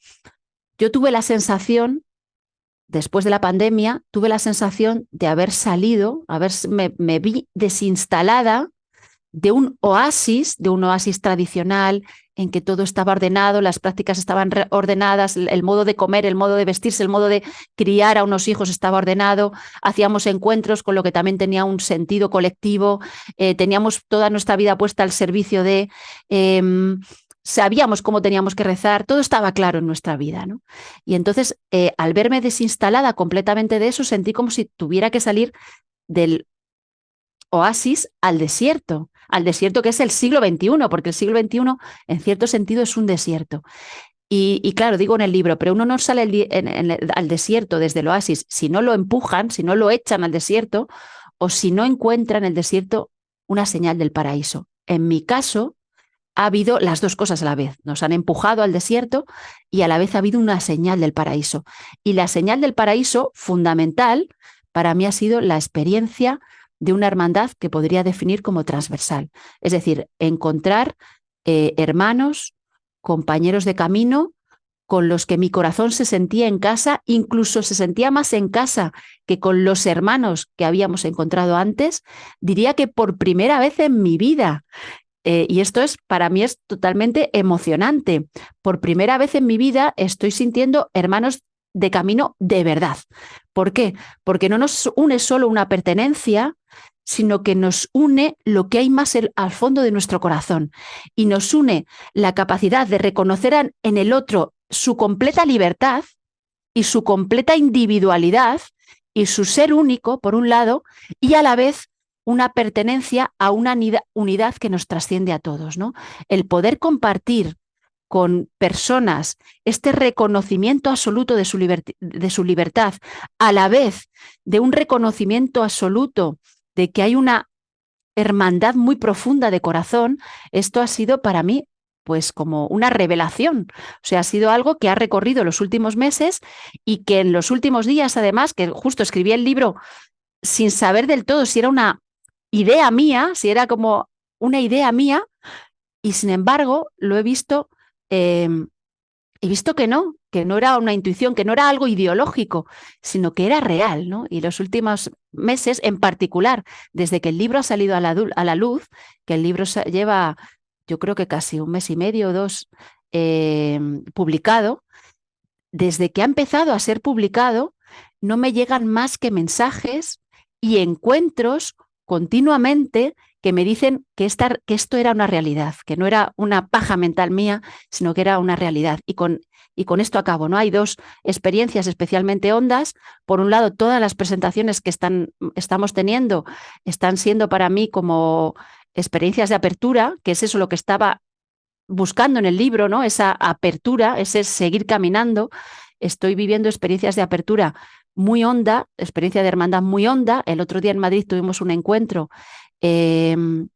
yo tuve la sensación, después de la pandemia, tuve la sensación de haber salido, me vi desinstalada de un oasis tradicional en que todo estaba ordenado, las prácticas estaban ordenadas, el modo de comer, el modo de vestirse, el modo de criar a unos hijos estaba ordenado, hacíamos encuentros con lo que también tenía un sentido colectivo, teníamos toda nuestra vida puesta al servicio de... sabíamos cómo teníamos que rezar, todo estaba claro en nuestra vida, ¿no? Y entonces, al verme desinstalada completamente de eso, sentí como si tuviera que salir del oasis al desierto que es el siglo XXI, porque el siglo XXI en cierto sentido es un desierto. Y claro, digo en el libro, pero uno no sale al desierto desde el oasis si no lo empujan, si no lo echan al desierto o si no encuentra en el desierto una señal del paraíso. En mi caso, ha habido las dos cosas a la vez. Nos han empujado al desierto y a la vez ha habido una señal del paraíso. Y la señal del paraíso fundamental para mí ha sido la experiencia de una hermandad que podría definir como transversal. Es decir, encontrar hermanos, compañeros de camino con los que mi corazón se sentía en casa, incluso se sentía más en casa que con los hermanos que habíamos encontrado antes, diría que por primera vez en mi vida. Y esto para mí es totalmente emocionante. Por primera vez en mi vida estoy sintiendo hermanos de camino de verdad. ¿Por qué? Porque no nos une solo una pertenencia, sino que nos une lo que hay más al fondo de nuestro corazón y nos une la capacidad de reconocer en el otro su completa libertad y su completa individualidad y su ser único, por un lado, y a la vez una pertenencia a una unidad que nos trasciende a todos, ¿no? El poder compartir con personas este reconocimiento absoluto de su libertad, a la vez de un reconocimiento absoluto de que hay una hermandad muy profunda de corazón, esto ha sido para mí pues como una revelación. O sea, ha sido algo que ha recorrido los últimos meses y que en los últimos días, además, que justo escribí el libro sin saber del todo si era una idea mía, si era como una idea mía, y sin embargo lo he visto que no era una intuición, que no era algo ideológico, sino que era real, ¿no? Y los últimos meses, en particular, desde que el libro ha salido a la luz, que el libro lleva, yo creo que casi un mes y medio o dos publicado, desde que ha empezado a ser publicado, no me llegan más que mensajes y encuentros continuamente que me dicen que esto era una realidad, que no era una paja mental mía, sino que era una realidad. Y con esto acabo, ¿no? Hay dos experiencias especialmente hondas. Por un lado, todas las presentaciones que estamos teniendo están siendo para mí como experiencias de apertura, que es eso lo que estaba buscando en el libro, ¿no? Esa apertura, ese seguir caminando. Estoy viviendo experiencias de apertura muy honda, experiencia de hermandad muy honda. El otro día en Madrid tuvimos un encuentro que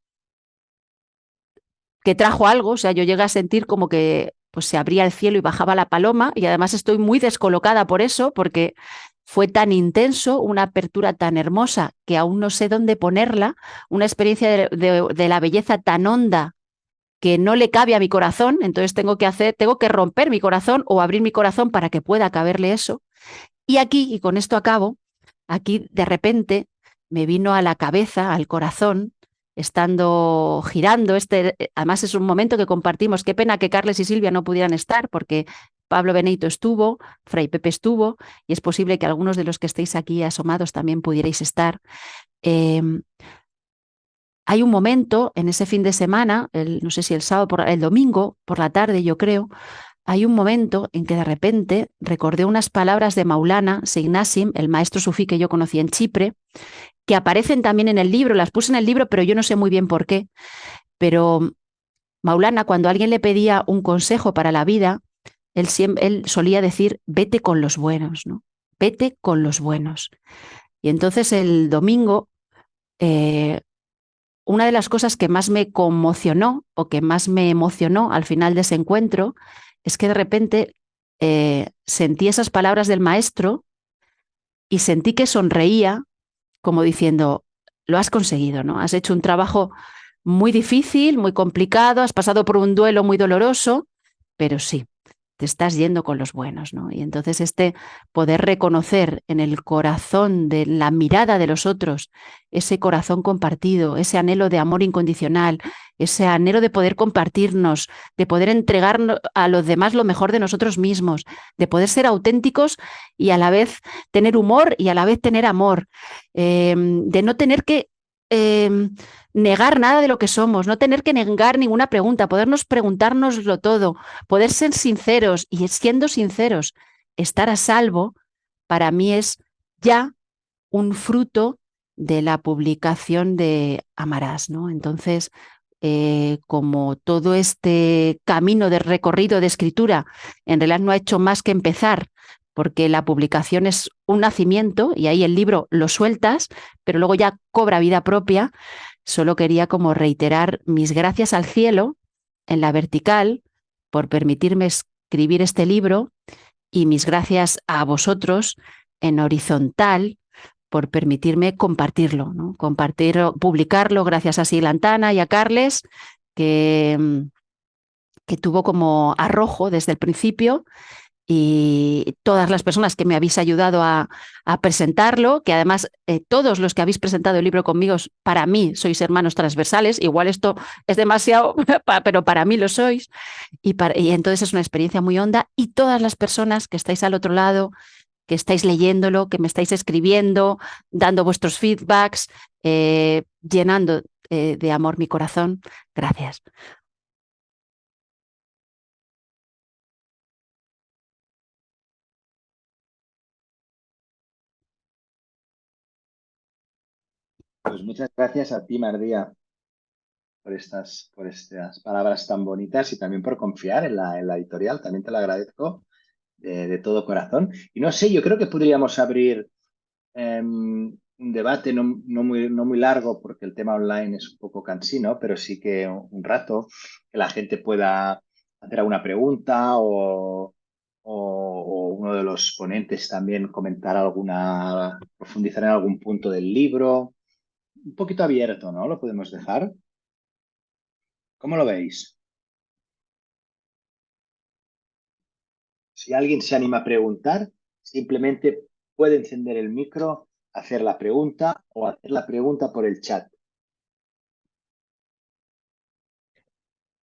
trajo algo, o sea, yo llegué a sentir como que pues se abría el cielo y bajaba la paloma, y además estoy muy descolocada por eso, porque fue tan intenso, una apertura tan hermosa que aún no sé dónde ponerla, una experiencia de la belleza tan honda que no le cabe a mi corazón, entonces tengo que romper mi corazón o abrir mi corazón para que pueda caberle eso. Y aquí, y con esto acabo, aquí de repente me vino a la cabeza, al corazón, estando girando, además es un momento que compartimos, qué pena que Carles y Silvia no pudieran estar, porque Pablo Benito estuvo, Fray Pepe estuvo, y es posible que algunos de los que estéis aquí asomados también pudierais estar. Hay un momento en ese fin de semana, no sé si el domingo por la tarde, yo creo, hay un momento en que de repente recordé unas palabras de Maulana Seynasim, el maestro sufí que yo conocí en Chipre, que aparecen también en el libro, las puse en el libro, pero yo no sé muy bien por qué. Pero Maulana, cuando alguien le pedía un consejo para la vida, él solía decir, vete con los buenos, ¿no? Vete con los buenos. Y entonces el domingo, una de las cosas que más me conmocionó o que más me emocionó al final de ese encuentro es que de repente sentí esas palabras del maestro y sentí que sonreía como diciendo, lo has conseguido, ¿no? Has hecho un trabajo muy difícil, muy complicado, has pasado por un duelo muy doloroso, pero sí, te estás yendo con los buenos, ¿no? Y entonces poder reconocer en el corazón, de la mirada de los otros, ese corazón compartido, ese anhelo de amor incondicional, ese anhelo de poder compartirnos, de poder entregar a los demás lo mejor de nosotros mismos, de poder ser auténticos y a la vez tener humor y a la vez tener amor, de no tener que negar nada de lo que somos, no tener que negar ninguna pregunta, podernos preguntárnoslo todo, poder ser sinceros y siendo sinceros, estar a salvo, para mí es ya un fruto de la publicación de Amarás, ¿no? Entonces, como todo este camino de recorrido de escritura en realidad no ha hecho más que empezar, porque la publicación es un nacimiento y ahí el libro lo sueltas, pero luego ya cobra vida propia, solo quería como reiterar mis gracias al cielo en la vertical por permitirme escribir este libro y mis gracias a vosotros en horizontal por permitirme compartirlo, ¿no? Compartirlo, publicarlo gracias a Silantana y a Carles, que tuvo como arrojo desde el principio, y todas las personas que me habéis ayudado a presentarlo, que además todos los que habéis presentado el libro conmigo, para mí sois hermanos transversales, igual esto es demasiado, pero para mí lo sois, y entonces es una experiencia muy honda, y todas las personas que estáis al otro lado, que estáis leyéndolo, que me estáis escribiendo, dando vuestros feedbacks, llenando de amor mi corazón. Gracias. Pues muchas gracias a ti, Mardía, por estas palabras tan bonitas y también por confiar en la editorial. También te lo agradezco de todo corazón. Y no sé, yo creo que podríamos abrir un debate no muy largo, porque el tema online es un poco cansino, pero sí que un rato que la gente pueda hacer alguna pregunta o uno de los ponentes también comentar profundizar en algún punto del libro. Un poquito abierto, ¿no? Lo podemos dejar. ¿Cómo lo veis? Si alguien se anima a preguntar, simplemente puede encender el micro, hacer la pregunta o hacer la pregunta por el chat.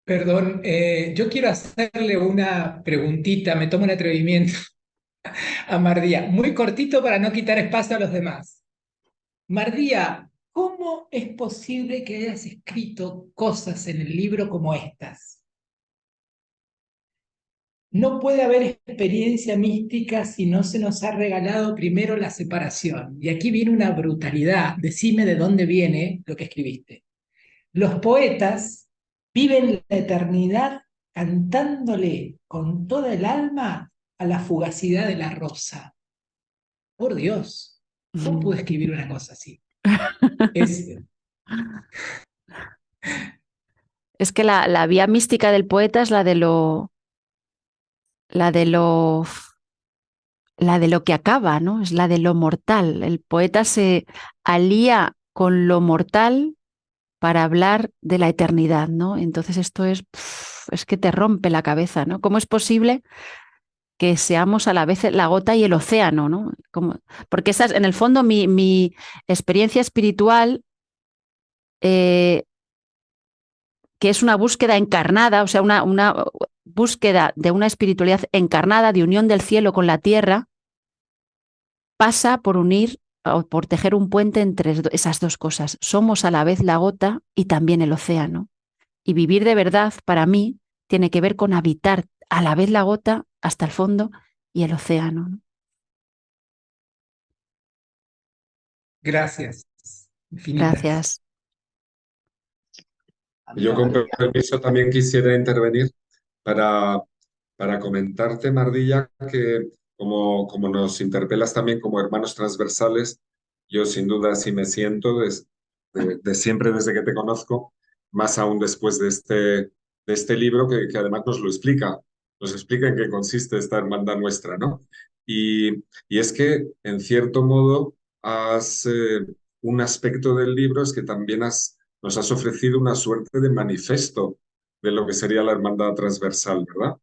Perdón, yo quiero hacerle una preguntita, me tomo el atrevimiento a Mardía, muy cortito para no quitar espacio a los demás. Mardía, ¿cómo es posible que hayas escrito cosas en el libro como estas? No puede haber experiencia mística si no se nos ha regalado primero la separación. Y aquí viene una brutalidad. Decime de dónde viene lo que escribiste. Los poetas viven la eternidad cantándole con toda el alma a la fugacidad de la rosa. Por Dios, ¿cómo pude escribir una cosa así? Es, Es que la vía mística del poeta es la de lo, la de lo que acaba, ¿no? Es la de lo mortal. El poeta se alía con lo mortal para hablar de la eternidad, ¿no? Entonces esto es que te rompe la cabeza, ¿no? ¿Cómo es posible que seamos a la vez la gota y el océano, ¿no? Porque esa es, en el fondo, mi experiencia espiritual, que es una búsqueda encarnada, o sea, una búsqueda de una espiritualidad encarnada, de unión del cielo con la tierra, pasa por unir o por tejer un puente entre esas dos cosas. Somos a la vez la gota y también el océano. Y vivir de verdad, para mí, tiene que ver con habitar a la vez la gota hasta el fondo y el océano, ¿no? gracias, infinitas. Gracias. Yo con permiso también quisiera intervenir para, para comentarte, Mardilla, que como nos interpelas también como hermanos transversales, yo sin duda así me siento de siempre desde que te conozco, más aún después de este libro que además nos explica en qué consiste esta hermandad nuestra, ¿no? Y es que, en cierto modo, un aspecto del libro es que también nos has ofrecido una suerte de manifiesto de lo que sería la hermandad transversal, ¿verdad?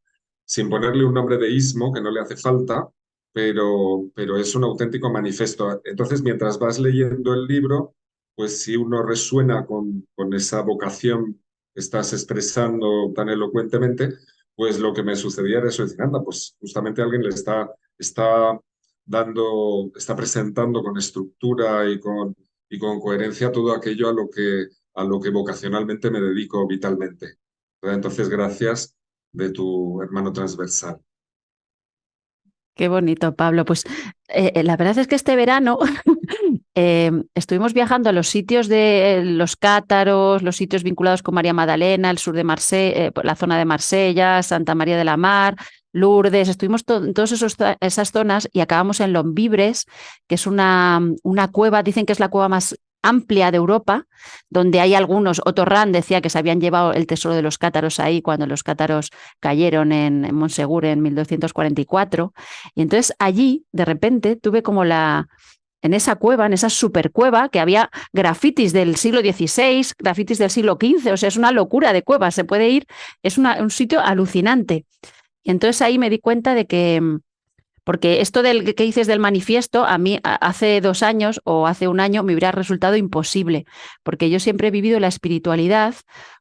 sin ponerle un nombre de ismo, que no le hace falta, pero es un auténtico manifiesto. Entonces, mientras vas leyendo el libro, pues si uno resuena con esa vocación que estás expresando tan elocuentemente, pues lo que me sucedía era eso, decir, anda, pues justamente alguien le está dando, está presentando con estructura y con coherencia todo aquello a lo que vocacionalmente me dedico vitalmente. Entonces, gracias de tu hermano transversal. Qué bonito, Pablo. Pues la verdad es que este verano estuvimos viajando a los sitios de los cátaros, los sitios vinculados con María Magdalena, el sur de Marsella, la zona de Marsella, Santa María de la Mar, Lourdes. Estuvimos en todas esas zonas y acabamos en Lombibres, que es una cueva, dicen que es la cueva más amplia de Europa, donde hay algunos, Otorrán decía que se habían llevado el tesoro de los cátaros ahí cuando los cátaros cayeron en Monsegur en 1244. Y entonces allí, de repente, tuve como en esa cueva, en esa supercueva, que había grafitis del siglo XVI, grafitis del siglo XV, o sea, es una locura de cuevas, se puede ir, es un sitio alucinante. Y entonces ahí me di cuenta de que, porque esto del que dices del manifiesto, a mí hace 2 años o hace un año me hubiera resultado imposible, porque yo siempre he vivido la espiritualidad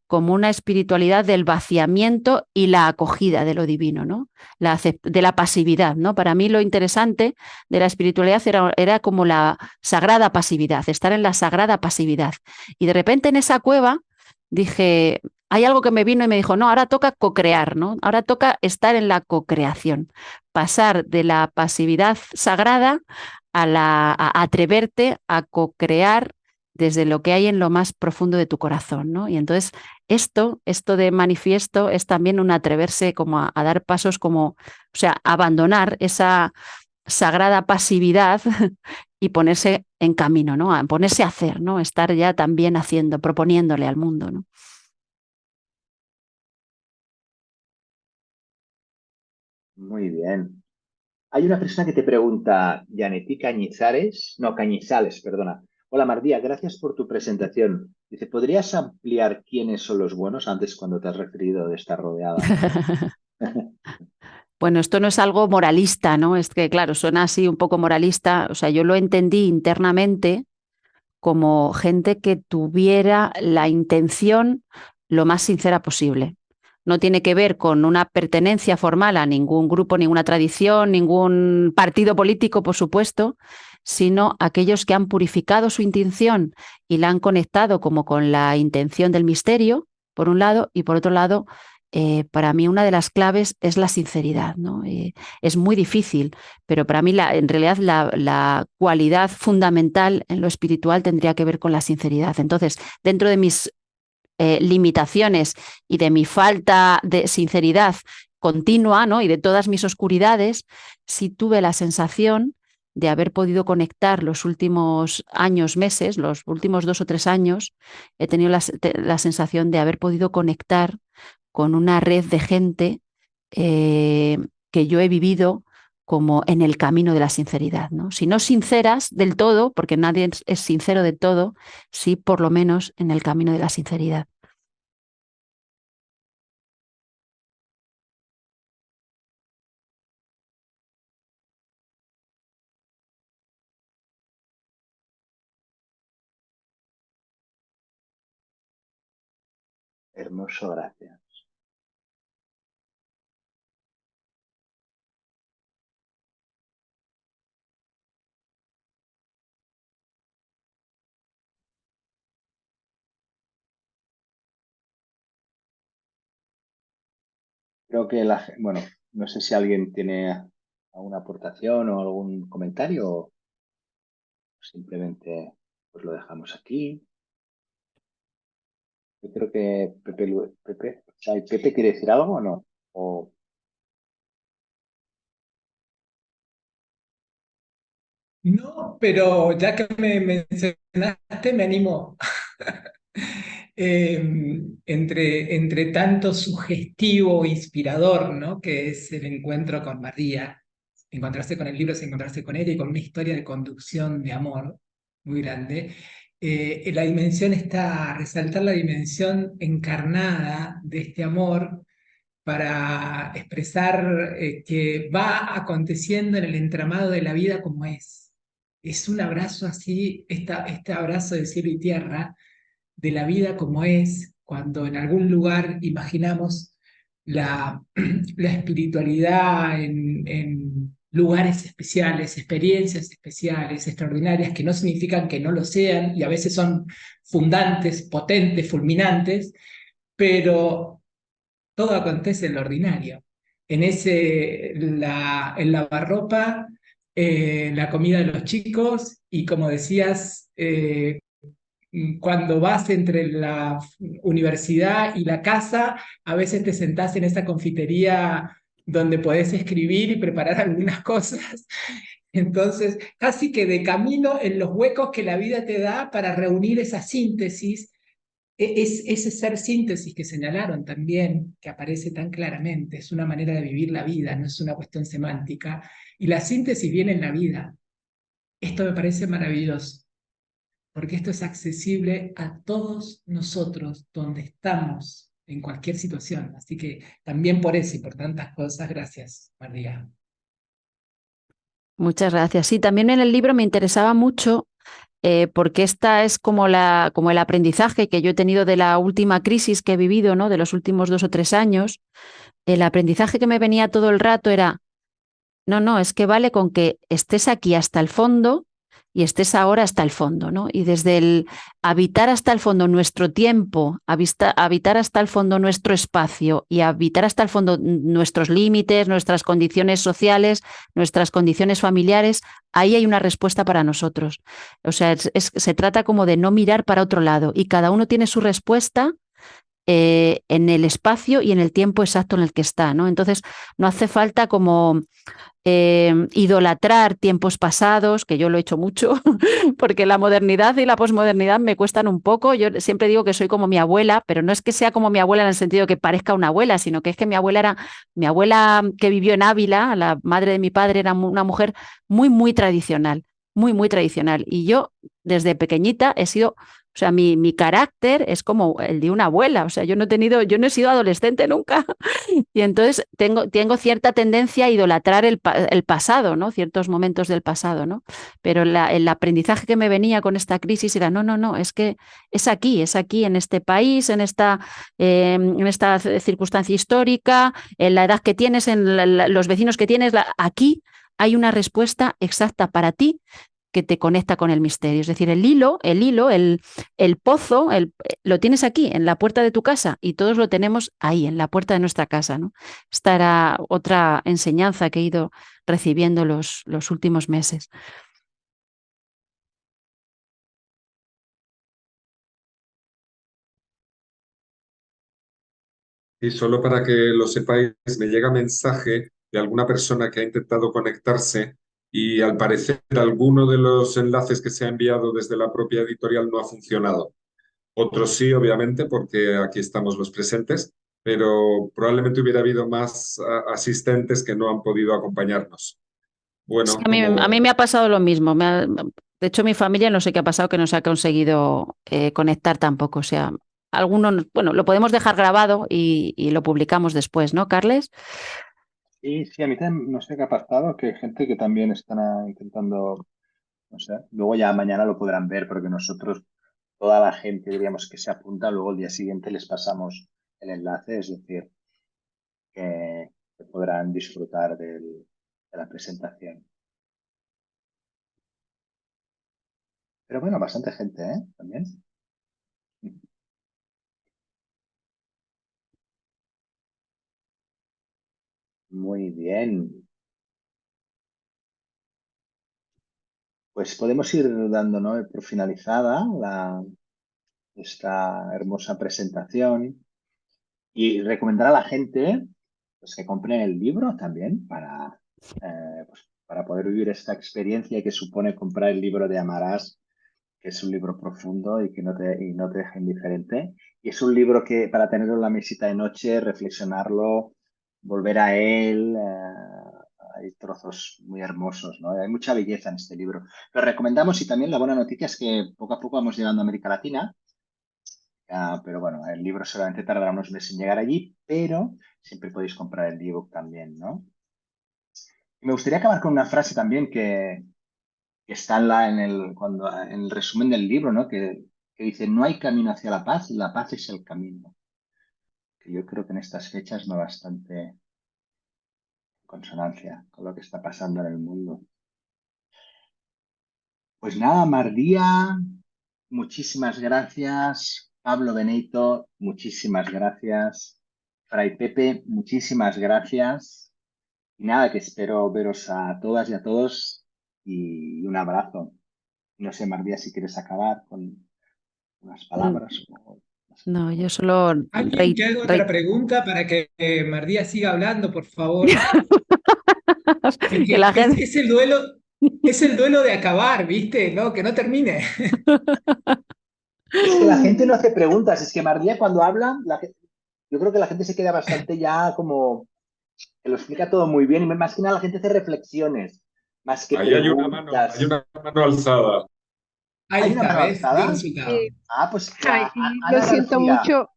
como una espiritualidad del vaciamiento y la acogida de lo divino, ¿no? De la pasividad, ¿no? Para mí lo interesante de la espiritualidad era como la sagrada pasividad, estar en la sagrada pasividad. Y de repente en esa cueva dije, hay algo que me vino y me dijo, no, ahora toca co-crear, ¿no? Ahora toca estar en la co-creación, pasar de la pasividad sagrada a atreverte a co-crear desde lo que hay en lo más profundo de tu corazón, ¿no? Y entonces esto de manifiesto es también un atreverse como a dar pasos como, o sea, abandonar esa sagrada pasividad y ponerse en camino, ¿no? A ponerse a hacer, ¿no? Estar ya también haciendo, proponiéndole al mundo, ¿no? Muy bien. Hay una persona que te pregunta, Yanetí Cañizares, no, Cañizales, perdona. Hola Mardía, gracias por tu presentación. Dice, ¿podrías ampliar quiénes son los buenos antes cuando te has referido de estar rodeada? Bueno, esto no es algo moralista, ¿no? Es que, claro, suena así un poco moralista. O sea, yo lo entendí internamente como gente que tuviera la intención lo más sincera posible. No tiene que ver con una pertenencia formal a ningún grupo, ninguna tradición, ningún partido político, por supuesto, sino aquellos que han purificado su intención y la han conectado como con la intención del misterio, por un lado, y por otro lado, para mí una de las claves es la sinceridad, ¿no? Es muy difícil, pero para mí en realidad la cualidad fundamental en lo espiritual tendría que ver con la sinceridad. Entonces, dentro de mis limitaciones y de mi falta de sinceridad continua, ¿no? Y de todas mis oscuridades, sí tuve la sensación de haber podido conectar los últimos años, meses, los últimos 2 o 3 años, he tenido la sensación de haber podido conectar con una red de gente eh, que yo he vivido como en el camino de la sinceridad, ¿no? Si no sinceras del todo, porque nadie es sincero de todo, sí por lo menos en el camino de la sinceridad. Hermoso, gracias. Creo que bueno, no sé si alguien tiene alguna aportación o algún comentario o simplemente pues lo dejamos aquí. Yo creo que Pepe quiere decir algo o no. O, No, pero ya que me mencionaste, me animo. Entre tanto sugestivo, inspirador, ¿no? Que es el encuentro con María, encontrarse con el libro es encontrarse con ella y con una historia de conducción de amor muy grande. La dimensión está, resaltar la dimensión encarnada de este amor para expresar que va aconteciendo en el entramado de la vida como es. Es un abrazo así, este abrazo de cielo y tierra, de la vida como es, cuando en algún lugar imaginamos la, la espiritualidad en lugares especiales, experiencias especiales, extraordinarias, que no significan que no lo sean y a veces son fundantes, potentes, fulminantes, pero todo acontece en lo ordinario. El lavarropa, la comida de los chicos y, como decías, cuando vas entre la universidad y la casa, a veces te sentás en esa confitería donde podés escribir y preparar algunas cosas. Entonces, casi que de camino en los huecos que la vida te da para reunir esa síntesis, es ese ser síntesis que señalaron también, que aparece tan claramente, es una manera de vivir la vida, no es una cuestión semántica, y la síntesis viene en la vida. Esto me parece maravilloso, porque esto es accesible a todos nosotros, donde estamos, en cualquier situación. Así que también por eso y por tantas cosas, gracias, María. Muchas gracias. Sí, también en el libro me interesaba mucho porque esta es como, como el aprendizaje que yo he tenido de la última crisis que he vivido, ¿no? De los últimos 2 o 3 años. El aprendizaje que me venía todo el rato era, no, es que vale con que estés aquí hasta el fondo y estés ahora hasta el fondo, ¿no? Y desde el habitar hasta el fondo nuestro tiempo, habitar hasta el fondo nuestro espacio y habitar hasta el fondo nuestros límites, nuestras condiciones sociales, nuestras condiciones familiares, ahí hay una respuesta para nosotros. O sea, se trata como de no mirar para otro lado y cada uno tiene su respuesta en el espacio y en el tiempo exacto en el que está, ¿no? Entonces, no hace falta como idolatrar tiempos pasados, que yo lo he hecho mucho, porque la modernidad y la posmodernidad me cuestan un poco. Yo siempre digo que soy como mi abuela, pero no es que sea como mi abuela en el sentido que parezca una abuela, sino que es que mi abuela que vivió en Ávila, la madre de mi padre, era una mujer muy tradicional, muy tradicional. Y yo, desde pequeñita, he sido... O sea, mi carácter es como el de una abuela. O sea, yo no he sido adolescente nunca. Y entonces tengo cierta tendencia a idolatrar el pasado, ¿no? Ciertos momentos del pasado, ¿no? Pero el aprendizaje que me venía con esta crisis era, no, es que es aquí, en este país, en esta circunstancia histórica, en la edad que tienes, los vecinos que tienes, aquí hay una respuesta exacta para ti que te conecta con el misterio. Es decir, el pozo, lo tienes aquí, en la puerta de tu casa, y todos lo tenemos ahí, en la puerta de nuestra casa, ¿no? Esta era otra enseñanza que he ido recibiendo los últimos meses. Y solo para que lo sepáis, me llega mensaje de alguna persona que ha intentado conectarse y al parecer alguno de los enlaces que se ha enviado desde la propia editorial no ha funcionado. Otros sí, obviamente, porque aquí estamos los presentes, pero probablemente hubiera habido más asistentes que no han podido acompañarnos. Sí, Bueno, a mí como me ha pasado lo mismo. De hecho, mi familia no sé qué ha pasado, que no se ha conseguido conectar tampoco. O sea, algunos, bueno, lo podemos dejar grabado y lo publicamos después, ¿no, Carles? Y sí, a mí también no sé qué ha pasado, que hay gente que también están intentando, no sé, luego ya mañana lo podrán ver, porque nosotros, toda la gente, diríamos que se apunta, luego el día siguiente les pasamos el enlace, es decir, que podrán disfrutar de la presentación. Pero bueno, bastante gente, ¿eh? También. Muy bien. Pues podemos ir dando, ¿no? Por finalizada esta hermosa presentación y recomendar a la gente pues, que compren el libro también pues, para poder vivir esta experiencia que supone comprar el libro de Amarás, que es un libro profundo y que no te deja indiferente. Y es un libro que para tenerlo en la mesita de noche, reflexionarlo, volver a él, hay trozos muy hermosos, ¿no? Hay mucha belleza en este libro. Lo recomendamos y también la buena noticia es que poco a poco vamos llegando a América Latina. Pero bueno, el libro solamente tardará unos meses en llegar allí, pero siempre podéis comprar el ebook también, ¿no? Y me gustaría acabar con una frase también que está en el resumen del libro, ¿no? Que dice, no hay camino hacia la paz es el camino. Que yo creo que en estas fechas va bastante en consonancia con lo que está pasando en el mundo. Pues nada, Mardía, muchísimas gracias. Pablo Benito, muchísimas gracias. Fray Pepe, muchísimas gracias. Y nada, que espero veros a todas y a todos y un abrazo. No sé, Mardía, si quieres acabar con unas Mm, palabras. No sé. No, yo solo ¿Alguien que haga otra pregunta para que Mardía siga hablando, por favor? que Porque la gente... es el duelo de acabar, ¿viste? ¿No? Que no termine. Es que la gente no hace preguntas, es que Mardía cuando habla, yo creo que la gente se queda bastante ya como que lo explica todo muy bien y más que nada la gente hace reflexiones, más que Ahí hay preguntas. una mano alzada. Ahí ¿Hay una está, mano ¿ves? Dio alzada? resultado. Eh, Pues Ay, lo Ana siento García, mucho.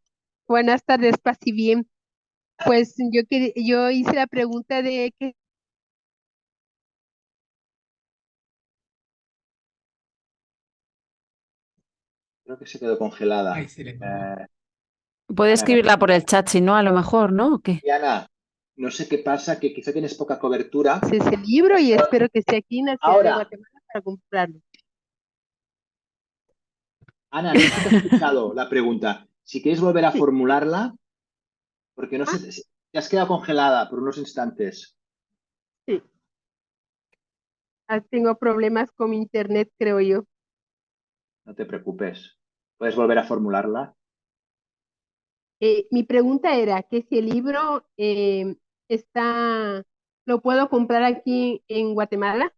Buenas tardes, paz y bien. Pues yo hice la pregunta de que creo que se quedó congelada. Ahí se le cortó. Puede Ana escribirla por el García. chat, si no, a lo mejor, ¿no? ¿O qué? Y Ana, no sé qué pasa, que quizá tienes poca cobertura. es ese libro y Pero espero que esté aquí en la ciudad de ahora, Guatemala para comprarlo. Ana, no se te ha escuchado la pregunta. Si quieres volver a Sí. formularla, porque no Ah, sé, te has quedado congelada por unos instantes. sí. Tengo problemas con mi internet, creo yo. No te preocupes. ¿Puedes volver a formularla? Mi pregunta era que si el libro está, lo puedo comprar aquí en Guatemala.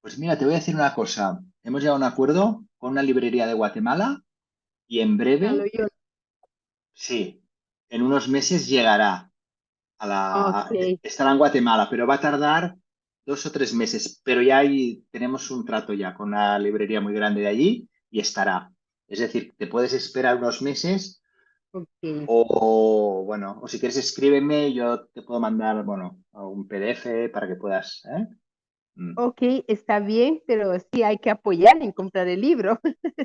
Pues mira, te voy a decir una cosa. Hemos llegado a un acuerdo con una librería de Guatemala y en Claro, breve, yo. sí, en unos meses llegará Ok, estará en Guatemala, pero va a tardar 2 o 3 meses. Pero ya ahí tenemos un trato ya con una librería muy grande de allí y estará. Es decir, te puedes esperar unos meses ok. bueno, o si quieres escríbeme, yo te puedo mandar, bueno, un PDF para que puedas, ¿eh? Mm. Ok, está bien, pero sí hay que apoyar en comprar el libro.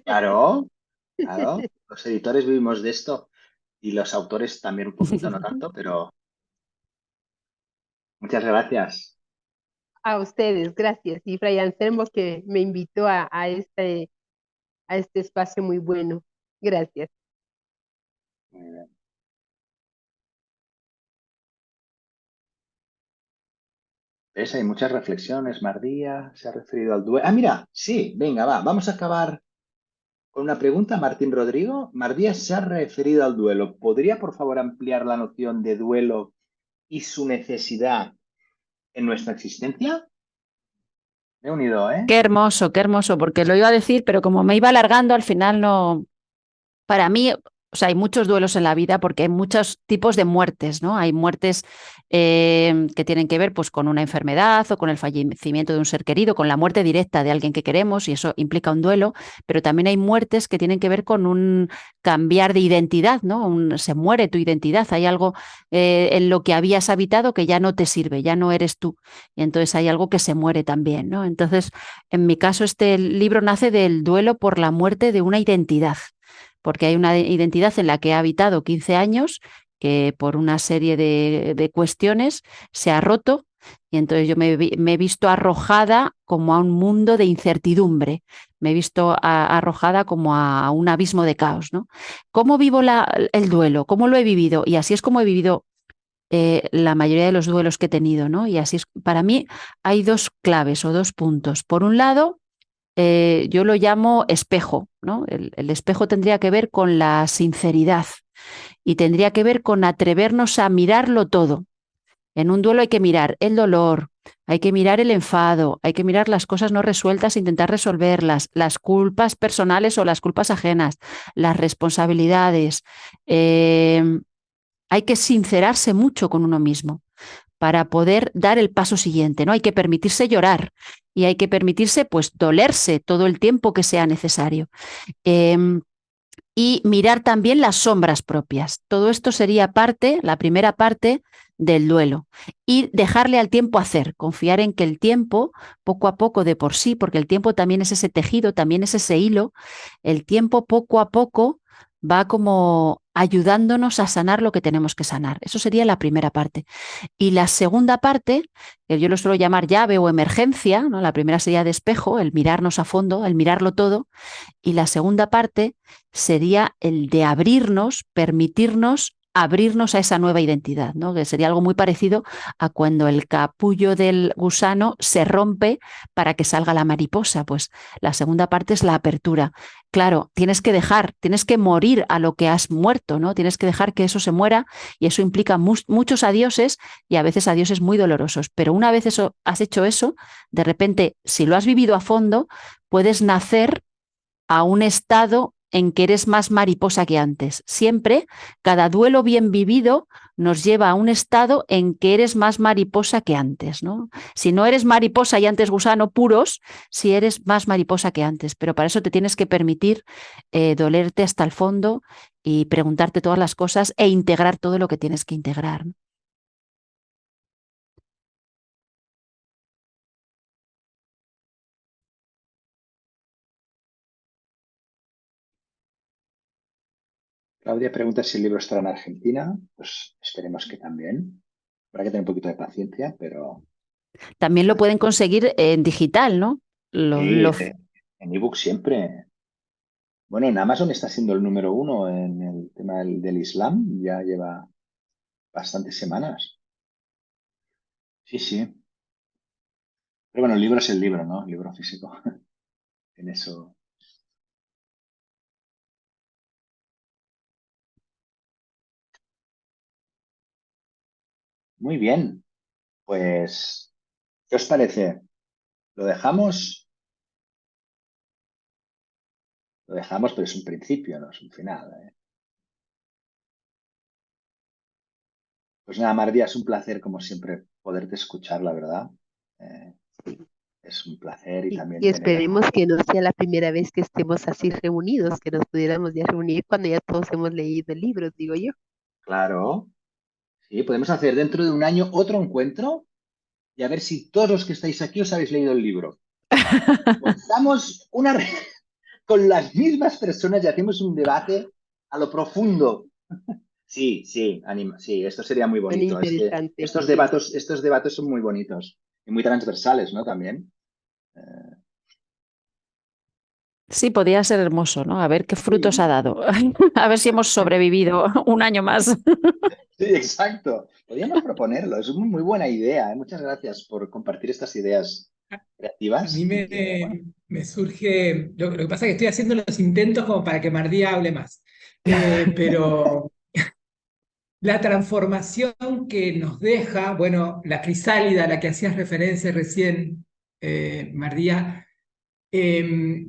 Claro, claro. Los editores vivimos de esto y los autores también un poquito, no tanto, pero muchas gracias. A ustedes, gracias. Y Fray Anselmo que me invitó a este espacio muy bueno. Gracias. Muy bien. ¿Ves? Hay muchas reflexiones. Mardía se ha referido al duelo. Ah, mira, sí, venga, vamos a acabar con una pregunta. Martín Rodrigo. Mardía se ha referido al duelo. ¿Podría, por favor, ampliar la noción de duelo y su necesidad en nuestra existencia? Me he unido, ¿eh? Qué hermoso, porque lo iba a decir, pero como me iba alargando, al final no. Para mí, o sea, hay muchos duelos en la vida porque hay muchos tipos de muertes, ¿no? Hay muertes que tienen que ver pues, con una enfermedad o con el fallecimiento de un ser querido, con la muerte directa de alguien que queremos y eso implica un duelo, pero también hay muertes que tienen que ver con un cambiar de identidad, ¿no? Se muere tu identidad, hay algo en lo que habías habitado que ya no te sirve, ya no eres tú, y entonces hay algo que se muere también, ¿no? Entonces, en mi caso, este libro nace del duelo por la muerte de una identidad porque hay una identidad en la que he habitado 15 años que por una serie de cuestiones se ha roto y entonces yo me he visto arrojada como a un mundo de incertidumbre, me he visto arrojada como a un abismo de caos, ¿no? ¿Cómo vivo el duelo? ¿Cómo lo he vivido? Y así es como he vivido la mayoría de los duelos que he tenido, ¿no? Y así es, para mí hay dos claves o dos puntos. Por un lado, yo lo llamo espejo, ¿no? El espejo tendría que ver con la sinceridad y tendría que ver con atrevernos a mirarlo todo. En un duelo hay que mirar el dolor, hay que mirar el enfado, hay que mirar las cosas no resueltas, intentar resolverlas, las culpas personales o las culpas ajenas, las responsabilidades. Hay que sincerarse mucho con uno mismo para poder dar el paso siguiente, ¿no? Hay que permitirse llorar y hay que permitirse, pues, dolerse todo el tiempo que sea necesario. Eh, y mirar también las sombras propias. Todo esto sería parte, la primera parte del duelo. Y dejarle al tiempo hacer, confiar en que el tiempo, poco a poco de por sí, porque el tiempo también es ese tejido, también es ese hilo, el tiempo poco a poco va como ayudándonos a sanar lo que tenemos que sanar. Eso sería la primera parte. Y la segunda parte, que yo lo suelo llamar llave o emergencia, ¿no? La primera sería de espejo, el mirarnos a fondo, el mirarlo todo, y la segunda parte sería el de abrirnos, permitirnos abrirnos a esa nueva identidad, ¿no? Que sería algo muy parecido a cuando el capullo del gusano se rompe para que salga la mariposa. Pues la segunda parte es la apertura. Claro, tienes que dejar, tienes que morir a lo que has muerto, ¿no? Tienes que dejar que eso se muera y eso implica muchos adioses y a veces adioses muy dolorosos. Pero una vez has hecho eso, de repente, si lo has vivido a fondo, puedes nacer a un estado en que eres más mariposa que antes. Siempre, cada duelo bien vivido nos lleva a un estado en que eres más mariposa que antes, ¿no? Si no eres mariposa y antes gusano puros, si eres más mariposa que antes, pero para eso te tienes que permitir dolerte hasta el fondo y preguntarte todas las cosas e integrar todo lo que tienes que integrar, ¿no? Claudia pregunta si el libro estará en Argentina. Pues esperemos que también. Habrá que tener un poquito de paciencia, pero También lo pueden conseguir en digital, ¿no? sí, en ebook siempre. Bueno, en Amazon está siendo el número uno en el tema del Islam. Ya lleva bastantes semanas. Sí, sí. Pero bueno, el libro es el libro, ¿no? El libro físico. En eso. Muy bien. Pues, ¿qué os parece? ¿Lo dejamos? Lo dejamos, pero es un principio, no es un final, ¿eh? Pues nada, Mardia, es un placer, como siempre, poderte escuchar, la verdad. Eh, es un placer y Y también tener esperemos que no sea la primera vez que estemos así reunidos, que nos pudiéramos ya reunir cuando ya todos hemos leído el libro, digo yo. claro. Sí, podemos hacer dentro de un año otro encuentro y a ver si todos los que estáis aquí os habéis leído el libro. Montamos con las mismas personas y hacemos un debate a lo profundo. Sí, sí, sí, esto sería muy Tan bonito. Es que interesante. estos debates son muy bonitos y muy transversales, ¿no? También. Sí, podría ser hermoso, ¿no? A ver qué frutos ha Sí, dado. A ver si hemos sobrevivido un año más. sí, exacto. Podríamos proponerlo. Es una muy buena idea, ¿eh? Muchas gracias por compartir estas ideas A mí creativas y que, bueno, me surge, lo que pasa es que estoy haciendo los intentos como para que Mardía hable más. Pero la transformación que nos deja, bueno, la crisálida a la que hacías referencia recién, Mardía, eh,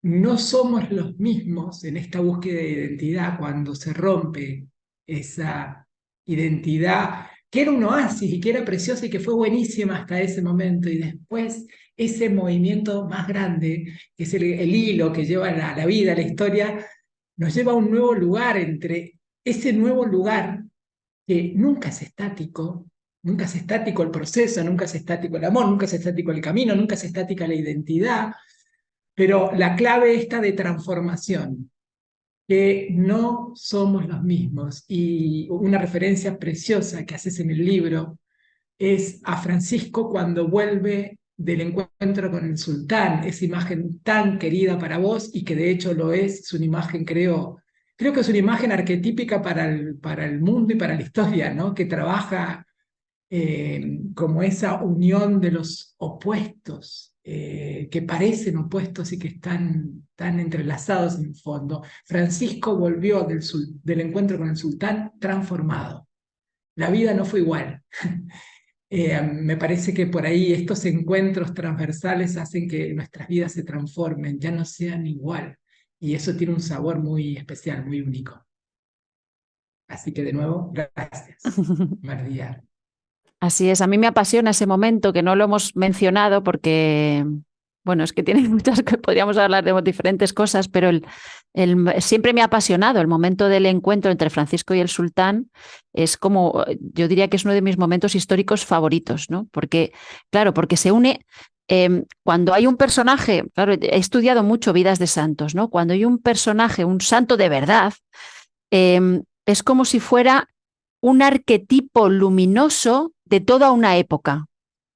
no somos los mismos en esta búsqueda de identidad cuando se rompe esa identidad que era un oasis y que era preciosa y que fue buenísima hasta ese momento y después ese movimiento más grande, que es el hilo que lleva la vida, la historia, nos lleva a un nuevo lugar entre ese nuevo lugar que nunca es estático. Nunca es estático el proceso, nunca es estático el amor, nunca es estático el camino, nunca es estática la identidad, pero la clave está de transformación, que no somos los mismos. Y una referencia preciosa que haces en el libro es a Francisco cuando vuelve del encuentro con el sultán, esa imagen tan querida para vos y que de hecho lo es una imagen, creo que es una imagen arquetípica para el mundo y para la historia, ¿no? Que trabaja como esa unión de los opuestos, que parecen opuestos y que están tan entrelazados en el fondo. Francisco volvió del encuentro con el sultán transformado. La vida no fue igual. Me parece que por ahí estos encuentros transversales hacen que nuestras vidas se transformen, ya no sean igual. Y eso tiene un sabor muy especial, muy único. Así que de nuevo, gracias, María. Así es, a mí me apasiona ese momento que no lo hemos mencionado porque Bueno, es que tiene muchas, podríamos hablar de diferentes cosas, pero siempre me ha apasionado el momento del encuentro entre Francisco y el sultán. Es como, yo diría que es uno de mis momentos históricos favoritos, ¿no? Porque, claro, porque se une, cuando hay un personaje, claro, he estudiado mucho vidas de santos, ¿no? Cuando hay un personaje, un santo de verdad, es como si fuera un arquetipo luminoso de toda una época,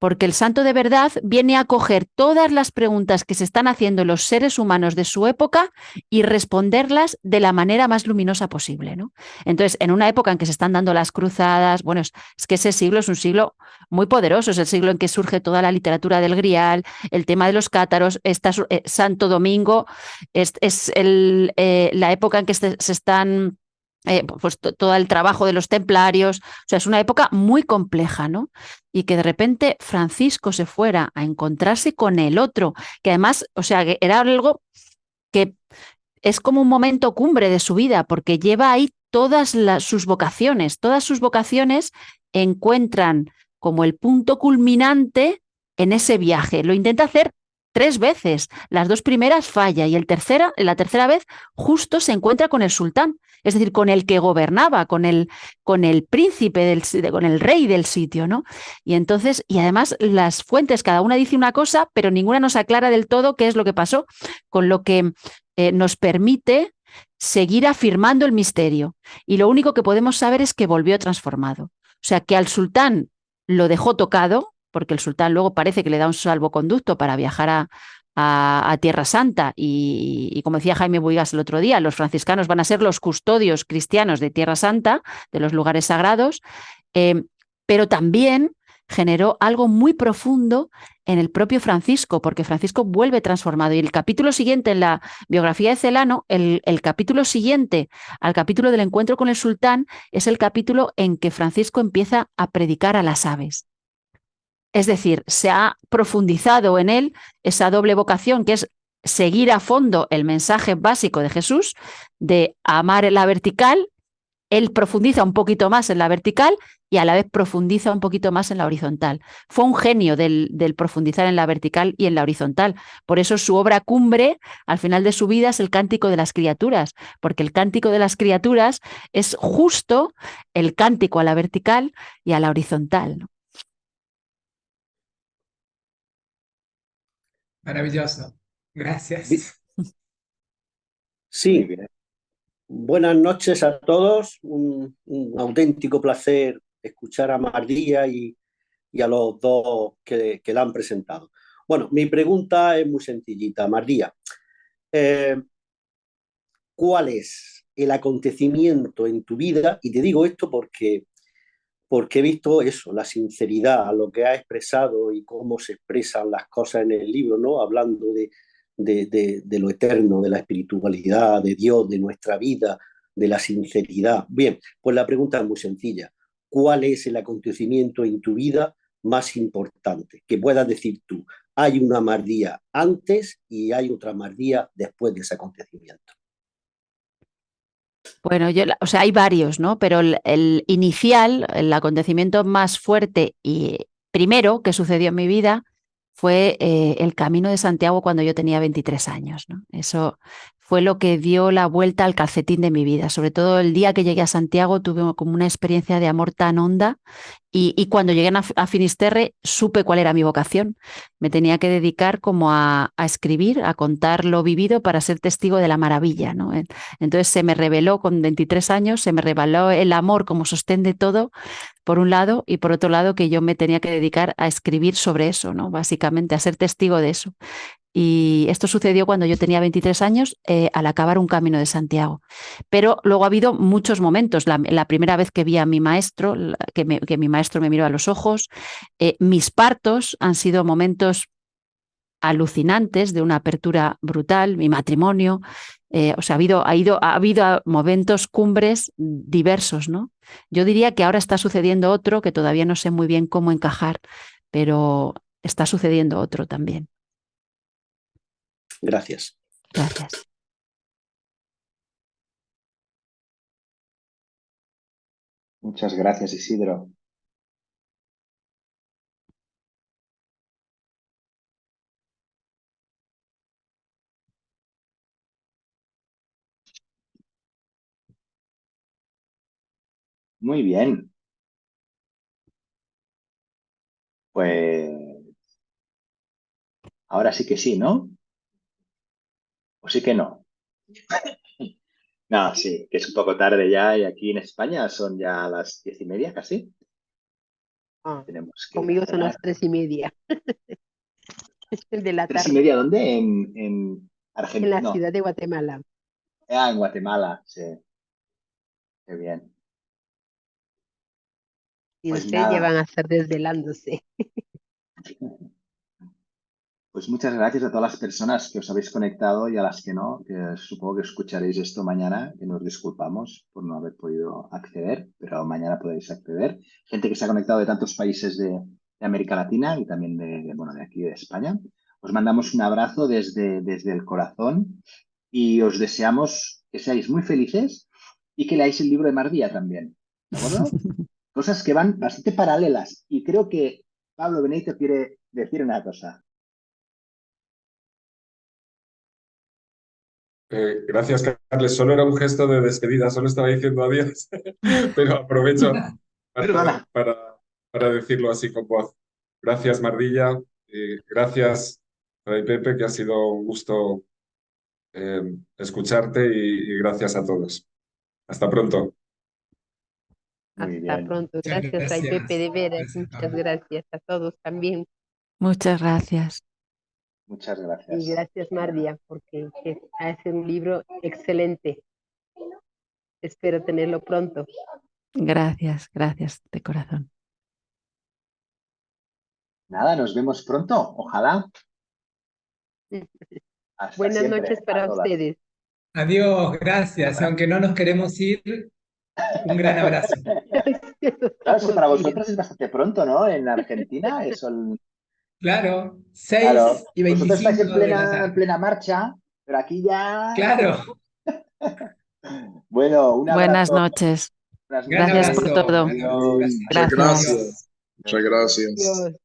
porque el santo de verdad viene a coger todas las preguntas que se están haciendo los seres humanos de su época y responderlas de la manera más luminosa posible, ¿no? Entonces, en una época en que se están dando las cruzadas, bueno, es que ese siglo es un siglo muy poderoso, es el siglo en que surge toda la literatura del Grial, el tema de los cátaros, Santo Domingo, la época en que se están pues todo el trabajo de los templarios, o sea, es una época muy compleja, ¿no? Y que de repente Francisco se fuera a encontrarse con el otro, que además, o sea, que era algo que es como un momento cumbre de su vida, porque lleva ahí sus vocaciones encuentran como el punto culminante en ese viaje. Lo intenta hacer 3 veces, las 2 primeras falla y la tercera vez justo se encuentra con el sultán, es decir, con el que gobernaba, con el príncipe, con el rey del sitio, ¿no? Y entonces, y además las fuentes, cada una dice una cosa, pero ninguna nos aclara del todo qué es lo que pasó, con lo que nos permite seguir afirmando el misterio. Y lo único que podemos saber es que volvió transformado. O sea, que al sultán lo dejó tocado, porque el sultán luego parece que le da un salvoconducto para viajar a Tierra Santa. Y como decía Jaime Buigas el otro día, los franciscanos van a ser los custodios cristianos de Tierra Santa, de los lugares sagrados, pero también generó algo muy profundo en el propio Francisco, porque Francisco vuelve transformado. Y el capítulo siguiente en la biografía de Celano, el capítulo siguiente al capítulo del encuentro con el sultán, es el capítulo en que Francisco empieza a predicar a las aves. Es decir, se ha profundizado en él esa doble vocación que es seguir a fondo el mensaje básico de Jesús, de amar en la vertical. Él profundiza un poquito más en la vertical y a la vez profundiza un poquito más en la horizontal. Fue un genio del profundizar en la vertical y en la horizontal. Por eso su obra cumbre, al final de su vida, es el Cántico de las Criaturas, porque el Cántico de las Criaturas es justo el cántico a la vertical y a la horizontal, ¿no? Maravilloso. Bi- Gracias. Muy Sí, bien. buenas noches a todos. Un auténtico placer escuchar a Mardía y a los dos que la han presentado. Bueno, mi pregunta es muy sencillita. Mardía, eh, ¿cuál es el acontecimiento en tu vida? Y te digo esto porque he visto eso, la sinceridad, lo que ha expresado y cómo se expresan las cosas en el libro, ¿no? Hablando de lo eterno, de la espiritualidad, de Dios, de nuestra vida, de la sinceridad. Bien, pues la pregunta es muy sencilla. ¿Cuál es el acontecimiento en tu vida más importante? Que puedas decir tú, hay una Mardía antes y hay otra Mardía después de ese acontecimiento. Bueno, o sea, hay varios, ¿no? Pero el inicial, el acontecimiento más fuerte y primero que sucedió en mi vida fue el Camino de Santiago cuando yo tenía 23 años, ¿no? Eso fue lo que dio la vuelta al calcetín de mi vida. Sobre todo el día que llegué a Santiago tuve como una experiencia de amor tan honda y cuando llegué a Finisterre supe cuál era mi vocación. Me tenía que dedicar como a escribir, a contar lo vivido para ser testigo de la maravilla, ¿no? Entonces se me reveló con 23 años, se me reveló el amor como sostén de todo, por un lado, y por otro lado que yo me tenía que dedicar a escribir sobre eso, ¿no? Básicamente, a ser testigo de eso. Y esto sucedió cuando yo tenía 23 años, al acabar un camino de Santiago. Pero luego ha habido muchos momentos. La primera vez que vi a mi maestro, que mi maestro me miró a los ojos, mis partos han sido momentos alucinantes, de una apertura brutal, mi matrimonio, o sea, ha habido momentos cumbres diversos, ¿no? Yo diría que ahora está sucediendo otro que todavía no sé muy bien cómo encajar, pero está sucediendo otro también. Gracias. Gracias. Muchas gracias, Isidro. Muy bien. Pues ahora sí que sí, ¿no? ¿O sí que no? No, sí, que es un poco tarde ya y aquí en España son ya las 10:30 casi. Ah, Tenemos que ir a conmigo son las cenar. 3:30 de la ¿Tres y tarde media dónde? En en Argentina. la No, ciudad de Guatemala. en Guatemala. Sí, qué bien. Y Pues ustedes ya nada, van a estar desvelándose. pues muchas gracias a todas las personas que os habéis conectado y a las que no, que supongo que escucharéis esto mañana, que nos disculpamos por no haber podido acceder, pero mañana podéis acceder. Gente que se ha conectado de tantos países de América Latina y también bueno, de aquí de España. Os mandamos un abrazo desde el corazón y os deseamos que seáis muy felices y que leáis el libro de Mardía también. ¿De acuerdo? Cosas que van bastante paralelas y creo que Pablo Benito quiere decir una cosa. Gracias, Carles. Solo era un gesto de despedida, solo estaba diciendo adiós, pero aprovecho Perdona. para decirlo así con voz. Gracias, Mardilla. Gracias, Fray Pepe, que ha sido un gusto escucharte y gracias a todos. Hasta pronto. Muy Hasta bien. pronto. Muchas Gracias, Fray Pepe, gracias. de veras. Gracias, Muchas Pablo. gracias a todos también. Muchas gracias. Muchas Y gracias. gracias, Mardia, porque hace un libro excelente. Espero tenerlo pronto. Gracias, gracias de corazón. Nada, nos vemos pronto. Ojalá. Hasta Buenas siempre noches a para todas. ustedes. Adiós, gracias. Y aunque no nos queremos ir, un gran abrazo. Eso Claro, es que para estamos bien. vosotros es bastante pronto, ¿no? En Argentina Claro, claro, 6 y vosotros estáis 25 de la en tarde. plena marcha, pero aquí ya. Claro, Bueno, un Buenas abrazo. noches. Buenas gran Gracias por noches. abrazo. todo. Adiós. Adiós. Muchas Gracias. gracias. Adiós. Muchas gracias. Dios.